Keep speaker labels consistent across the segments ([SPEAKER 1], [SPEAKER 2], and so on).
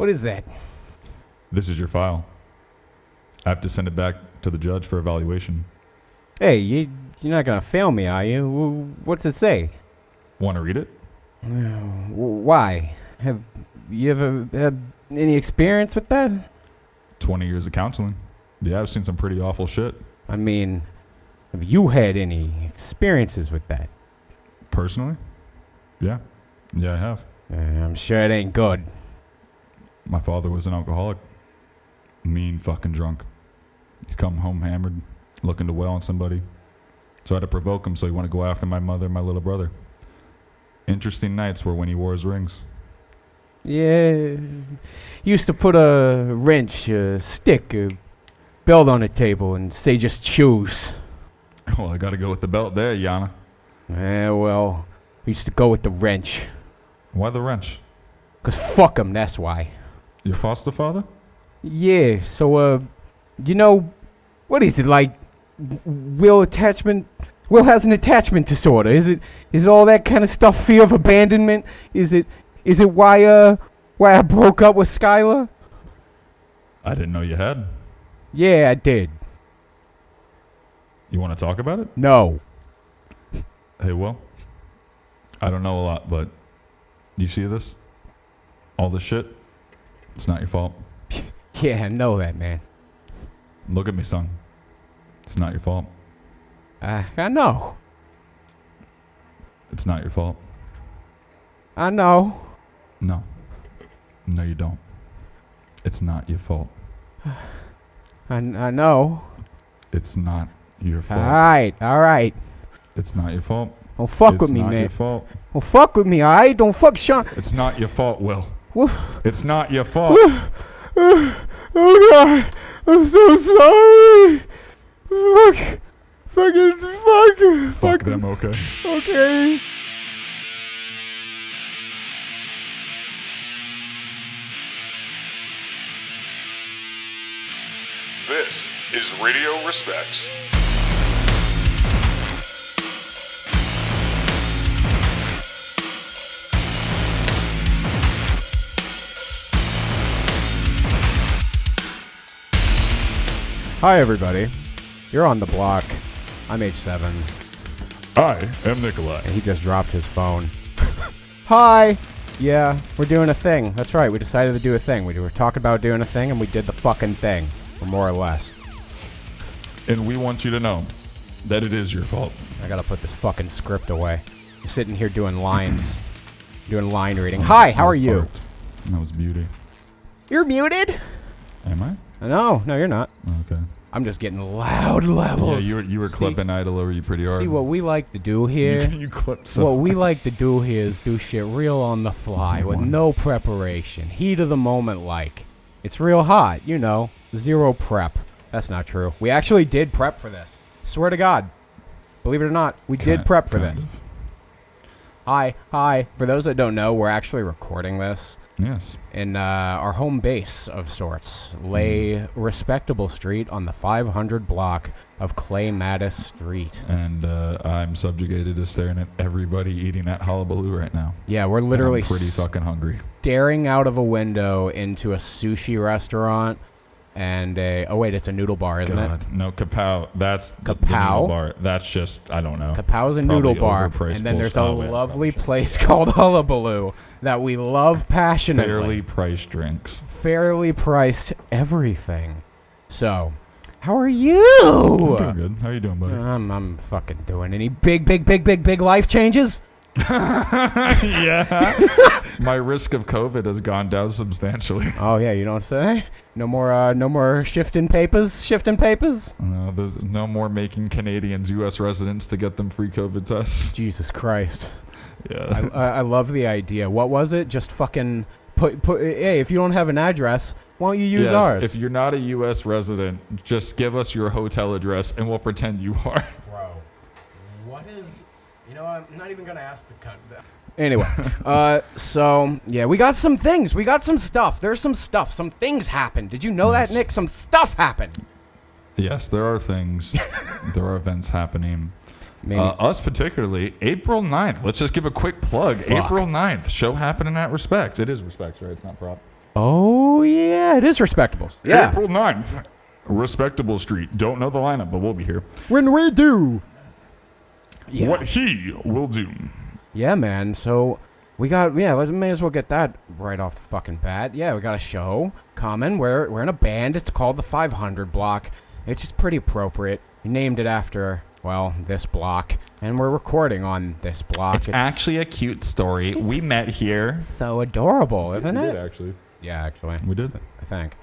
[SPEAKER 1] What is that?
[SPEAKER 2] This is your file. I have to send it back to the judge for evaluation.
[SPEAKER 1] Hey, you're not gonna fail me, are you? What's it say?
[SPEAKER 2] Want to read it?
[SPEAKER 1] Why? Have you ever had any experience with that?
[SPEAKER 2] 20 years of counseling. Yeah, I've seen some pretty awful shit.
[SPEAKER 1] I mean, have you had any experiences with that?
[SPEAKER 2] Personally? Yeah. Yeah, I have.
[SPEAKER 1] I'm sure it ain't good.
[SPEAKER 2] My father was an alcoholic. Mean fucking drunk. He'd come home hammered, looking to wail on somebody. So I had to provoke him so he wanted to go after my mother and my little brother. Interesting nights were when he wore his rings.
[SPEAKER 1] Yeah. He used to put a wrench, a stick, a belt on the table and say just choose.
[SPEAKER 2] Well, I gotta go with the belt there, Yana.
[SPEAKER 1] Well, we used to go with the wrench.
[SPEAKER 2] Why the wrench?
[SPEAKER 1] 'Cause fuck him, that's why.
[SPEAKER 2] Your foster father?
[SPEAKER 1] Yeah, so, what is it, like, Will has an attachment disorder. Is it all that kind of stuff, fear of abandonment? Is it why I broke up with Skylar?
[SPEAKER 2] I didn't know you had.
[SPEAKER 1] Yeah, I did.
[SPEAKER 2] You want to talk about it?
[SPEAKER 1] No.
[SPEAKER 2] Hey, Will. I don't know a lot, but you see this? All this shit? It's not your fault.
[SPEAKER 1] Yeah, I know that, man.
[SPEAKER 2] Look at me, son. It's not your fault.
[SPEAKER 1] I know.
[SPEAKER 2] It's not your fault.
[SPEAKER 1] I know.
[SPEAKER 2] No. No, you don't. It's not your fault.
[SPEAKER 1] I know.
[SPEAKER 2] It's not your fault.
[SPEAKER 1] Alright.
[SPEAKER 2] It's not your fault.
[SPEAKER 1] Don't fuck with me,
[SPEAKER 2] man.
[SPEAKER 1] man.
[SPEAKER 2] It's not your fault.
[SPEAKER 1] Don't fuck with me, alright? Don't fuck Sean.
[SPEAKER 2] It's not your fault, Will.
[SPEAKER 1] Woof.
[SPEAKER 2] It's not your fault.
[SPEAKER 1] Oh God, I'm so sorry.
[SPEAKER 2] Fuck them, okay?
[SPEAKER 1] Okay.
[SPEAKER 3] This is Radio Respects.
[SPEAKER 1] Hi, everybody. You're on the block. I'm H7.
[SPEAKER 2] I am Nikolai.
[SPEAKER 1] And he just dropped his phone. Hi. Yeah, we're doing a thing. That's right. We decided to do a thing. We were talking about doing a thing, and we did the fucking thing. Or more or less.
[SPEAKER 2] And we want you to know that it is your fault.
[SPEAKER 1] I gotta put this fucking script away. I'm sitting here doing lines. Doing line reading. Hi, how are you?
[SPEAKER 2] Parked. That was beauty.
[SPEAKER 1] You're muted?
[SPEAKER 2] Am I?
[SPEAKER 1] No, you're not.
[SPEAKER 2] Okay.
[SPEAKER 1] I'm just getting loud levels.
[SPEAKER 2] Yeah, you were clipping Idol over you pretty hard.
[SPEAKER 1] See, what we like to do here...
[SPEAKER 2] You clipped some.
[SPEAKER 1] What we like to do here is do shit real on the fly with no preparation. Heat of the moment like. It's real hot, you know. Zero prep. That's not true. We actually did prep for this. Swear to God. Believe it or not, we did prep for this. Hi. For those that don't know, we're actually recording this.
[SPEAKER 2] Yes.
[SPEAKER 1] In our home base of sorts, lay Respectable Street on the 500 block of Clay Mattis Street.
[SPEAKER 2] And I'm subjugated to staring at everybody eating at Hullabaloo right now.
[SPEAKER 1] Yeah, we're literally
[SPEAKER 2] I'm pretty fucking hungry.
[SPEAKER 1] Staring out of a window into a sushi restaurant and it's a noodle bar, isn't it?
[SPEAKER 2] No, Kapow. That's the
[SPEAKER 1] Kapow?
[SPEAKER 2] noodle bar. That's just, I don't know.
[SPEAKER 1] Kapow's a noodle bar, and then there's a lovely place called Hullabaloo that we love passionately.
[SPEAKER 2] Fairly priced drinks.
[SPEAKER 1] Fairly priced everything. So, how are you?
[SPEAKER 2] I'm doing good. How you doing, buddy?
[SPEAKER 1] I'm fucking doing any big life changes?
[SPEAKER 2] Yeah. My risk of COVID has gone down substantially.
[SPEAKER 1] Oh yeah, you don't say? No more shifting papers?
[SPEAKER 2] No, there's no more making Canadians U.S. residents to get them free COVID tests.
[SPEAKER 1] Jesus Christ.
[SPEAKER 2] Yeah.
[SPEAKER 1] I love the idea. What was it? Just fucking put hey, if you don't have an address, why don't you use ours?
[SPEAKER 2] If you're not a U.S. resident, just give us your hotel address and we'll pretend you are.
[SPEAKER 1] Bro, what is... You know, I'm not even going to ask the cunt. Anyway, so, yeah, we got some things. We got some stuff. There's some stuff. Some things happened. Did you know that, Nick? Some stuff happened.
[SPEAKER 2] Yes, there are things. There are events happening.
[SPEAKER 1] Maybe.
[SPEAKER 2] Us particularly, April 9th. Let's just give a quick plug.
[SPEAKER 1] Fuck.
[SPEAKER 2] April 9th. Show happening at Respects. It is Respects, right? It's not prop.
[SPEAKER 1] Oh, Oh, yeah, it is Respectables. Yeah.
[SPEAKER 2] April 9th, Respectable Street. Don't know the lineup, but we'll be here.
[SPEAKER 1] When we do. Yeah.
[SPEAKER 2] What he will do.
[SPEAKER 1] Yeah, man. So we got, may as well get that right off the fucking bat. Yeah, we got a show coming. We're in a band. It's called the 500 Block. It's just pretty appropriate. We named it after, well, this block. And we're recording on this block.
[SPEAKER 4] It's actually a cute story. We met here.
[SPEAKER 1] So adorable, isn't
[SPEAKER 2] We
[SPEAKER 1] it?
[SPEAKER 2] did, actually.
[SPEAKER 1] Yeah, actually.
[SPEAKER 2] We did.
[SPEAKER 1] I think.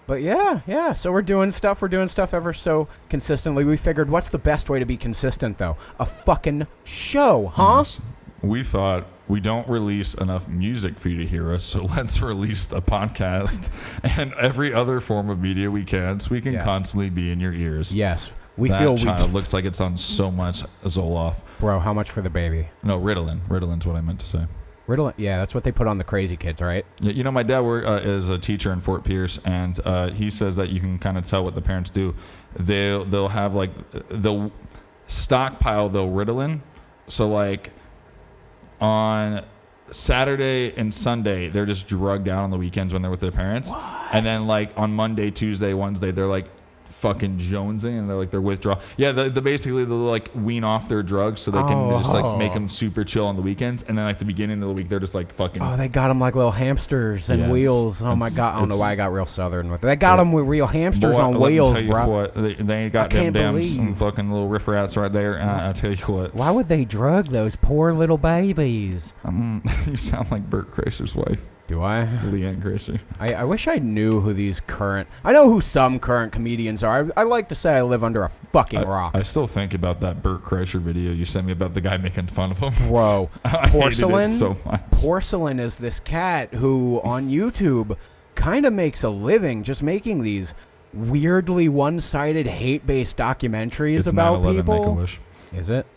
[SPEAKER 1] But yeah. So we're doing stuff ever so consistently. We figured, what's the best way to be consistent, though? A fucking show, huh?
[SPEAKER 2] Yes. We thought we don't release enough music for you to hear us, so let's release a podcast and every other form of media we can, so we can
[SPEAKER 1] Yes.
[SPEAKER 2] constantly be in your ears.
[SPEAKER 1] Yes. We
[SPEAKER 2] That
[SPEAKER 1] feel
[SPEAKER 2] child looks like it's on so much Zoloft.
[SPEAKER 1] Bro, how much for the baby?
[SPEAKER 2] No, Ritalin. Ritalin's what I meant to say.
[SPEAKER 1] Ritalin? Yeah, that's what they put on the crazy kids, right?
[SPEAKER 2] Yeah, you know, my dad is a teacher in Fort Pierce, and he says that you can kind of tell what the parents do. They'll have like they'll stockpile the Ritalin, so like on Saturday and Sunday they're just drugged out on the weekends when they're with their parents, and then like on Monday, Tuesday, Wednesday they're like fucking jonesing and they're withdrawal. Yeah, the basically they'll like wean off their drugs so they can just like make them super chill on the weekends, and then like the beginning of the week they're just like fucking.
[SPEAKER 1] Oh, they got them like little hamsters and
[SPEAKER 2] Yeah,
[SPEAKER 1] wheels. Oh my god, I don't know why I got real southern with it. They got them with real hamsters on
[SPEAKER 2] let me
[SPEAKER 1] wheels,
[SPEAKER 2] tell you
[SPEAKER 1] bro.
[SPEAKER 2] what, they ain't got them
[SPEAKER 1] can't
[SPEAKER 2] damn
[SPEAKER 1] believe.
[SPEAKER 2] some fucking little riff-rats right there. I tell you what.
[SPEAKER 1] Why would they drug those poor little babies?
[SPEAKER 2] You sound like Bert Kreischer's wife,
[SPEAKER 1] Do I?
[SPEAKER 2] Leanne Kreischer.
[SPEAKER 1] I wish I knew who these current... I know who some current comedians are. I like to say I live under a fucking rock.
[SPEAKER 2] I still think about that Bert Kreischer video you sent me about the guy making fun of him.
[SPEAKER 1] Bro,
[SPEAKER 2] I
[SPEAKER 1] Porcelain?
[SPEAKER 2] hated it so much.
[SPEAKER 1] Porcelain is this cat who, on YouTube, kind of makes a living just making these weirdly one-sided hate-based documentaries
[SPEAKER 2] It's
[SPEAKER 1] about
[SPEAKER 2] 9/11
[SPEAKER 1] people.
[SPEAKER 2] Make-A-Wish.
[SPEAKER 1] Is it?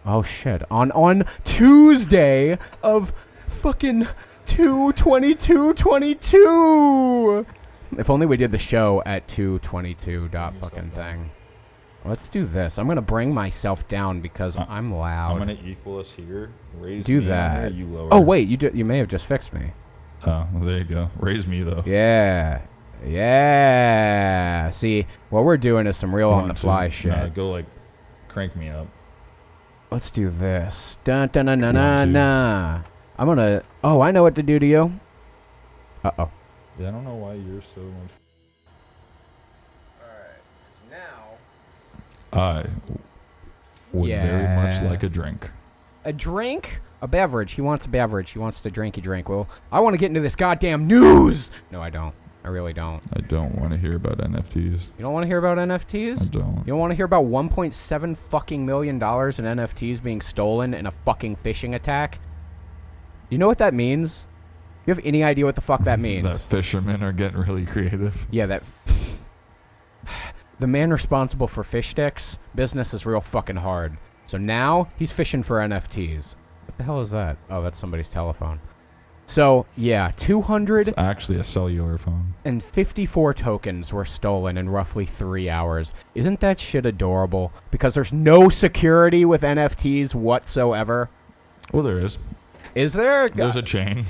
[SPEAKER 1] Oh, shit. On Tuesday of fucking 2/22/22. If only we did the show at 2/22 dot fucking thing. Let's do this. I'm gonna bring myself down because I'm loud.
[SPEAKER 2] I'm gonna equal us here. Raise
[SPEAKER 1] do
[SPEAKER 2] me
[SPEAKER 1] that.
[SPEAKER 2] higher, you lower.
[SPEAKER 1] Oh wait, you may have just fixed me.
[SPEAKER 2] Oh, well, there you go. Raise me though.
[SPEAKER 1] Yeah. See, what we're doing is some real on the fly shit.
[SPEAKER 2] No, go like crank me up.
[SPEAKER 1] Let's do this. Dun dun dun dun dun dun. I'm gonna. Oh, I know what to do to you. Uh-oh.
[SPEAKER 2] Yeah, I don't know why you're so much.
[SPEAKER 1] Alright, now...
[SPEAKER 2] I would very much
[SPEAKER 1] Yeah.
[SPEAKER 2] like a drink.
[SPEAKER 1] A drink? A beverage. He wants a beverage. He wants to drinky drink. Well, I want to get into this goddamn news! No, I don't. I really don't.
[SPEAKER 2] I don't want to hear about NFTs.
[SPEAKER 1] You don't want to hear about NFTs?
[SPEAKER 2] I don't.
[SPEAKER 1] You don't want to hear about $1.7 fucking million in NFTs being stolen in a fucking phishing attack? You know what that means? You have any idea what the fuck that means?
[SPEAKER 2] That fishermen are getting really creative.
[SPEAKER 1] Yeah, that... The man responsible for fish sticks, business is real fucking hard. So now, he's fishing for NFTs. What the hell is that? Oh, that's somebody's telephone. So, yeah, 200...
[SPEAKER 2] It's actually a cellular phone.
[SPEAKER 1] and 54 tokens were stolen in roughly 3 hours. Isn't that shit adorable? Because there's no security with NFTs whatsoever.
[SPEAKER 2] Well, there is.
[SPEAKER 1] Is there?
[SPEAKER 2] There's a chain.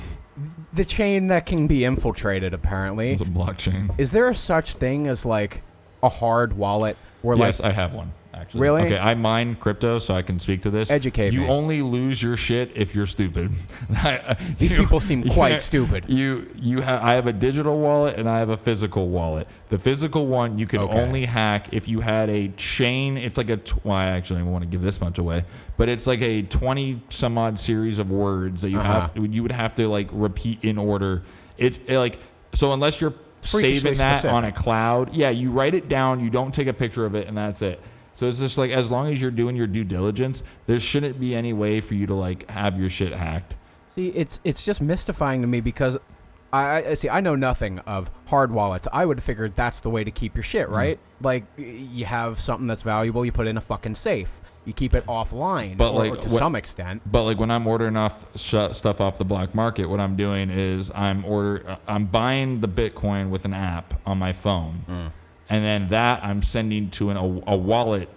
[SPEAKER 1] The chain that can be infiltrated, apparently.
[SPEAKER 2] There's a blockchain.
[SPEAKER 1] Is there a such thing as, like, a hard wallet where,
[SPEAKER 2] Yes,
[SPEAKER 1] like...
[SPEAKER 2] I have one, actually.
[SPEAKER 1] Really?
[SPEAKER 2] Okay, I mine crypto, so I can speak to this.
[SPEAKER 1] Educate
[SPEAKER 2] you
[SPEAKER 1] me.
[SPEAKER 2] only lose your shit if you're stupid.
[SPEAKER 1] These people seem quite stupid.
[SPEAKER 2] I have a digital wallet and I have a physical wallet. The physical one you can
[SPEAKER 1] Okay.
[SPEAKER 2] only hack if you had a chain. It's like well, I actually don't want to give this much away, but it's like a 20 some odd series of words that you would have to like repeat in order. It's like, so unless you're
[SPEAKER 1] Freakishly
[SPEAKER 2] saving that
[SPEAKER 1] specific.
[SPEAKER 2] on a cloud, yeah, you write it down, you don't take a picture of it, and that's it. So it's just like, as long as you're doing your due diligence, there shouldn't be any way for you to like have your shit hacked.
[SPEAKER 1] See, it's just mystifying to me because I know nothing of hard wallets. I would have figured that's the way to keep your shit, right? Like, you have something that's valuable, you put it in a fucking safe. You keep it offline,
[SPEAKER 2] But,
[SPEAKER 1] or
[SPEAKER 2] like,
[SPEAKER 1] to
[SPEAKER 2] what-
[SPEAKER 1] some extent.
[SPEAKER 2] But like when I'm ordering off stuff off the black market, what I'm doing is I'm buying the Bitcoin with an app on my phone, and then that I'm sending to a wallet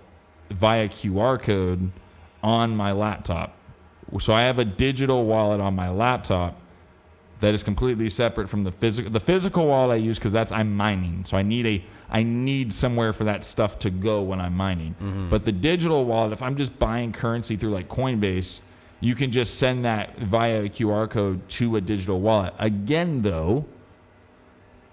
[SPEAKER 2] via QR code on my laptop. So I have a digital wallet on my laptop
[SPEAKER 4] that is completely separate from the physical wallet I use, because I'm mining, so I need somewhere for that stuff to go when I'm mining. But the digital wallet, if I'm just buying currency through like Coinbase, you can just send that via a QR code to a digital wallet. Again, though,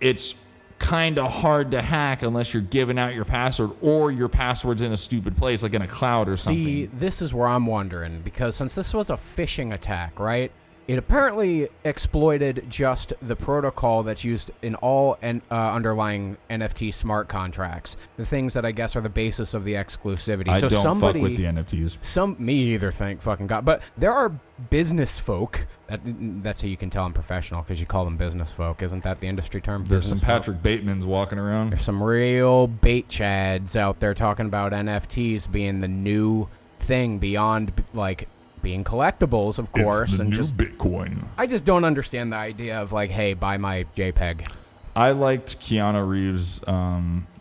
[SPEAKER 4] it's kind of hard to hack unless you're giving out your password, or your password's in a stupid place, like in a cloud or something.
[SPEAKER 1] See, this is where I'm wondering, because since this was a phishing attack, right? It apparently exploited just the protocol that's used in all underlying NFT smart contracts, the things that I guess are the basis of the exclusivity.
[SPEAKER 4] I
[SPEAKER 1] so
[SPEAKER 4] don't
[SPEAKER 1] somebody,
[SPEAKER 4] fuck with the NFTs.
[SPEAKER 1] Me either, thank fucking God. But there are business folk. That's how you can tell I'm professional, because you call them business folk. Isn't that the industry term?
[SPEAKER 4] There's some
[SPEAKER 1] Business folk?
[SPEAKER 4] Patrick Batemans walking around.
[SPEAKER 1] There's some real bait chads out there talking about NFTs being the new thing beyond like being collectibles, of course.
[SPEAKER 2] It's the
[SPEAKER 1] and
[SPEAKER 2] new
[SPEAKER 1] just
[SPEAKER 2] Bitcoin.
[SPEAKER 1] I just don't understand the idea of like, hey, buy my JPEG.
[SPEAKER 4] I liked Keanu Reeves'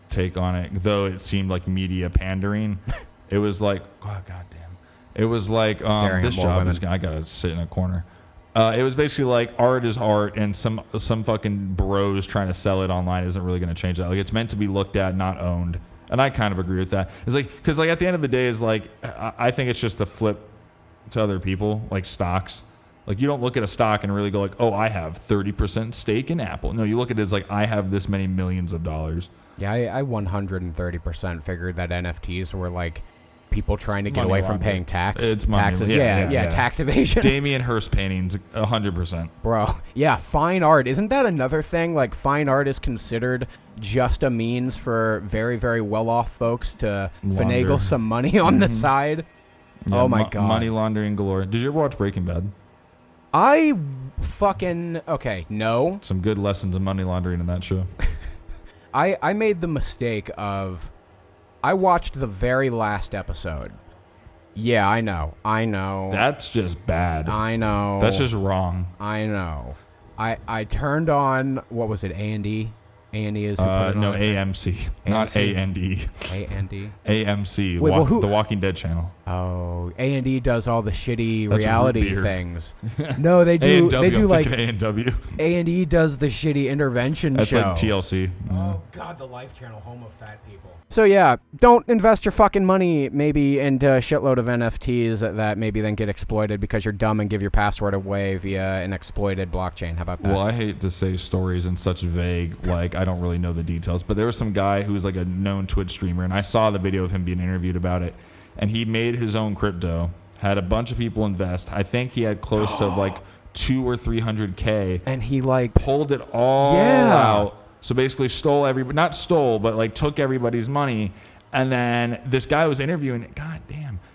[SPEAKER 4] take on it, though it seemed like media pandering. It was like, oh, goddamn. It was like, this job is, I gotta sit in a corner. It was basically like art is art, and some fucking bros trying to sell it online isn't really going to change that. Like, it's meant to be looked at, not owned. And I kind of agree with that. It's like, because like at the end of the day, is like, I think it's just a flip to other people, like stocks. Like, you don't look at a stock and really go like, oh, I have 30% stake in Apple. No, you look at it as like, I have this many millions of dollars.
[SPEAKER 1] Yeah, I 130% figured that NFTs were like people trying to get
[SPEAKER 4] Money
[SPEAKER 1] away from
[SPEAKER 4] laundering.
[SPEAKER 1] paying
[SPEAKER 4] It's money.
[SPEAKER 1] taxes.
[SPEAKER 4] Yeah.
[SPEAKER 1] Tax evasion.
[SPEAKER 4] Damien Hirst paintings, 100%.
[SPEAKER 1] Bro, yeah, fine art. Isn't that another thing? Like, fine art is considered just a means for very, very well-off folks to finagle some money on the side.
[SPEAKER 4] Yeah,
[SPEAKER 1] oh, my God.
[SPEAKER 4] Money laundering galore. Did you ever watch Breaking Bad?
[SPEAKER 1] I fucking... Okay, no.
[SPEAKER 4] Some good lessons in money laundering in that show.
[SPEAKER 1] I made the mistake of... I watched the very last episode. Yeah, I know.
[SPEAKER 4] That's just bad.
[SPEAKER 1] I know.
[SPEAKER 4] That's just wrong.
[SPEAKER 1] I know. I turned on, what was it, A&E? A&E is who put it
[SPEAKER 4] no,
[SPEAKER 1] on?
[SPEAKER 4] AMC. Not A&D.
[SPEAKER 1] A&D?
[SPEAKER 4] AMC,
[SPEAKER 1] Wait, well, who-
[SPEAKER 4] the Walking Dead channel.
[SPEAKER 1] Oh, A&E does all the shitty
[SPEAKER 4] That's
[SPEAKER 1] reality
[SPEAKER 4] root beer.
[SPEAKER 1] things. No, they do.
[SPEAKER 4] A&W,
[SPEAKER 1] They do
[SPEAKER 4] I'm
[SPEAKER 1] like
[SPEAKER 4] thinking A&W.
[SPEAKER 1] A&E does the shitty intervention
[SPEAKER 4] That's
[SPEAKER 1] show.
[SPEAKER 4] like TLC.
[SPEAKER 1] Oh God, the Life Channel, home of fat people. So yeah, don't invest your fucking money maybe into a shitload of NFTs that maybe then get exploited because you're dumb and give your password away via an exploited blockchain. How about that?
[SPEAKER 4] Well, I hate to say stories in such vague, like I don't really know the details, but there was some guy who was like a known Twitch streamer, and I saw the video of him being interviewed about it, and he made his own crypto, had a bunch of people invest. I think he had close to like 200 or 300K,
[SPEAKER 1] and he like
[SPEAKER 4] pulled it all out. So basically not stole, but like took everybody's money. And then this guy was interviewing,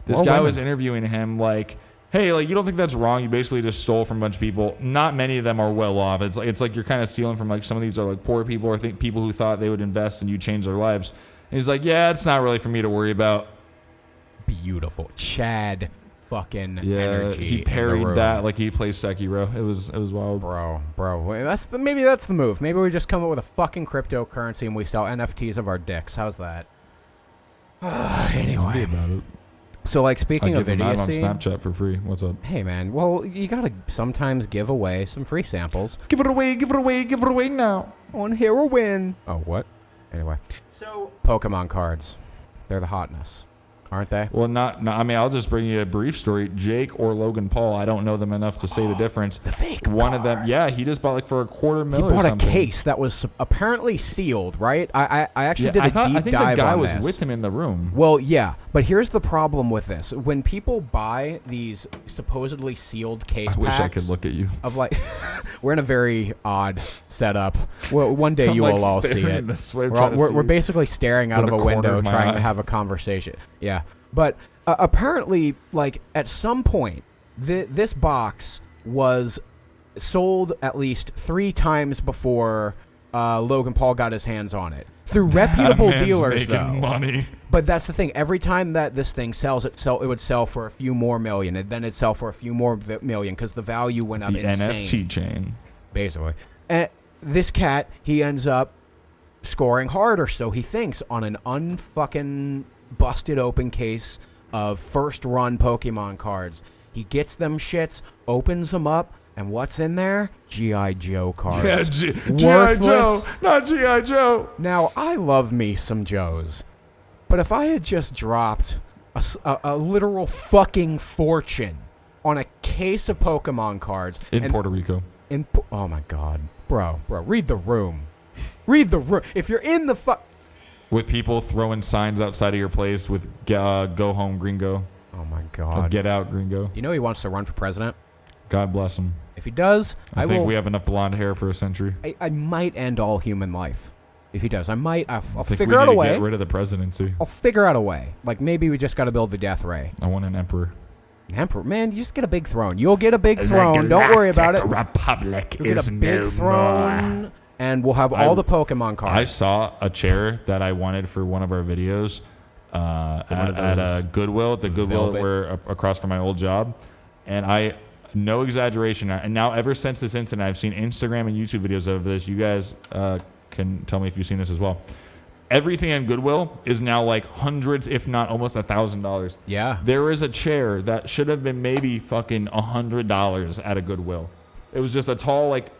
[SPEAKER 4] was interviewing him like, hey, like, you don't think that's wrong? You basically just stole from a bunch of people. Not many of them are well off. It's like you're kind of stealing from like some of these are like poor people or people who thought they would invest and you change their lives. And he's like, yeah, it's not really for me to worry about.
[SPEAKER 1] Beautiful. Chad fucking
[SPEAKER 4] yeah,
[SPEAKER 1] energy.
[SPEAKER 4] he parried that like he plays Sekiro. It was wild.
[SPEAKER 1] Bro. Maybe that's the move. Maybe we just come up with a fucking cryptocurrency and we sell NFTs of our dicks. How's that? Anyway.
[SPEAKER 4] About it.
[SPEAKER 1] So like speaking of
[SPEAKER 4] I'm on
[SPEAKER 1] idiocy,
[SPEAKER 4] Snapchat for free. What's up?
[SPEAKER 1] hey man, well you gotta sometimes give away some free samples.
[SPEAKER 4] Give it away now.
[SPEAKER 1] On heroin. Oh what? Anyway. So Pokemon cards. They're the hotness. Aren't they?
[SPEAKER 4] Well, not. I mean, I'll just bring you a brief story. Jake or Logan Paul, I don't know them enough to say the difference.
[SPEAKER 1] The fake
[SPEAKER 4] One
[SPEAKER 1] card.
[SPEAKER 4] of them, yeah, he just bought like for $250,000
[SPEAKER 1] He
[SPEAKER 4] or
[SPEAKER 1] bought
[SPEAKER 4] something.
[SPEAKER 1] a case that was apparently sealed, right? I actually did a deep
[SPEAKER 4] I think
[SPEAKER 1] dive
[SPEAKER 4] the guy
[SPEAKER 1] on
[SPEAKER 4] was
[SPEAKER 1] this.
[SPEAKER 4] with him in the room.
[SPEAKER 1] Well, yeah, but here's the problem with this. When people buy these supposedly sealed case
[SPEAKER 4] I wish I
[SPEAKER 1] packs
[SPEAKER 4] could look at you.
[SPEAKER 1] of like, we're in a very odd setup. Well, one day
[SPEAKER 4] I'm
[SPEAKER 1] you
[SPEAKER 4] like
[SPEAKER 1] will all see
[SPEAKER 4] staring
[SPEAKER 1] it.
[SPEAKER 4] this way,
[SPEAKER 1] We're,
[SPEAKER 4] trying to see
[SPEAKER 1] we're
[SPEAKER 4] it.
[SPEAKER 1] basically staring out
[SPEAKER 4] With
[SPEAKER 1] of a
[SPEAKER 4] the corner
[SPEAKER 1] window
[SPEAKER 4] of my
[SPEAKER 1] trying to
[SPEAKER 4] eye.
[SPEAKER 1] have a conversation. Yeah, but apparently, like at some point, this box was sold at least 3 times before Logan Paul got his hands on it through reputable
[SPEAKER 4] That man's
[SPEAKER 1] dealers,
[SPEAKER 4] making
[SPEAKER 1] though.
[SPEAKER 4] money.
[SPEAKER 1] But that's the thing. Every time that this thing sells, it would sell for a few more million, and then it'd sell for a few more million because the value went up
[SPEAKER 4] The
[SPEAKER 1] insane.
[SPEAKER 4] NFT chain.
[SPEAKER 1] Basically. And this cat, he ends up scoring harder, so he thinks, on an unfucking busted open case of first run Pokemon cards. He gets them shits, opens them up, And what's in there? G.I. Joe cards.
[SPEAKER 4] Yeah, G.I. Joe, not G.I. Joe.
[SPEAKER 1] Now, I love me some Joes. But if I had just dropped a literal fucking fortune on a case of Pokemon cards.
[SPEAKER 2] In Puerto Rico.
[SPEAKER 1] Oh, my God. Bro, read the room. Read the room. If you're in the
[SPEAKER 4] With people throwing signs outside of your place with go home, gringo.
[SPEAKER 1] Oh, my God.
[SPEAKER 4] Or get out, gringo.
[SPEAKER 1] You know he wants to run for president?
[SPEAKER 4] God bless him.
[SPEAKER 1] If he does,
[SPEAKER 4] I think we have enough blonde hair for a century.
[SPEAKER 1] I might end all human life. If he does, I might. I'll
[SPEAKER 2] think
[SPEAKER 1] figure out a way.
[SPEAKER 2] Get rid of the presidency.
[SPEAKER 1] I'll figure out a way. Like maybe we just got to build the death ray.
[SPEAKER 2] I want an emperor.
[SPEAKER 1] An emperor, man, you just get a big throne. You'll get a big throne. Don't worry about it.
[SPEAKER 4] Republic
[SPEAKER 1] You'll get a big throne, and we'll have all the Pokemon cards.
[SPEAKER 4] I saw a chair that I wanted for one of our videos at a Goodwill, the Goodwill where across from my old job, and no exaggeration. And now ever since this incident, I've seen Instagram and YouTube videos of this. You guys can tell me if you've seen this as well. Everything in Goodwill is now like hundreds, if not almost $1,000.
[SPEAKER 1] Yeah.
[SPEAKER 4] There is a chair that should have been maybe fucking $100 at a Goodwill. It was just a tall, like,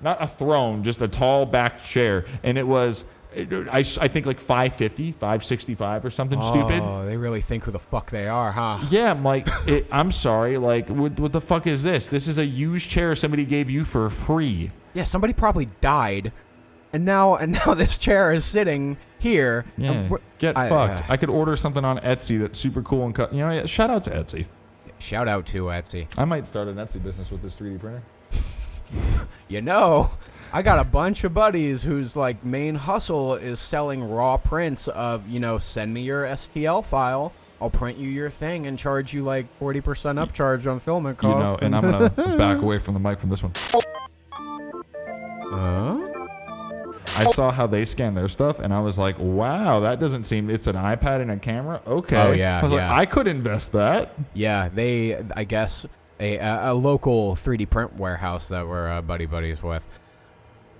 [SPEAKER 4] not a throne, just a tall back chair. And it was, I think like $550, $565 or something stupid.
[SPEAKER 1] Oh, they really think who the fuck they are, huh?
[SPEAKER 4] Yeah, I'm like, I'm sorry. Like, what the fuck is this? This is a used chair somebody gave you for free.
[SPEAKER 1] Yeah, somebody probably died. And now this chair is sitting here.
[SPEAKER 4] Yeah, get fucked. I could order something on Etsy that's super cool and cut. You know, shout out to Etsy.
[SPEAKER 1] Shout out to Etsy.
[SPEAKER 4] I might start an Etsy business with this 3D printer.
[SPEAKER 1] You know, I got a bunch of buddies whose like main hustle is selling raw prints of, send me your STL file. I'll print you your thing and charge you like 40% upcharge on filament costs.
[SPEAKER 2] And I'm going to back away from the mic from this one.
[SPEAKER 4] I saw how they scan their stuff, and I was like, wow, that doesn't seem... It's an iPad and a camera? Okay.
[SPEAKER 1] Oh, yeah.
[SPEAKER 4] I was like, I could invest that.
[SPEAKER 1] Yeah, I guess, a local 3D print warehouse that we're buddies with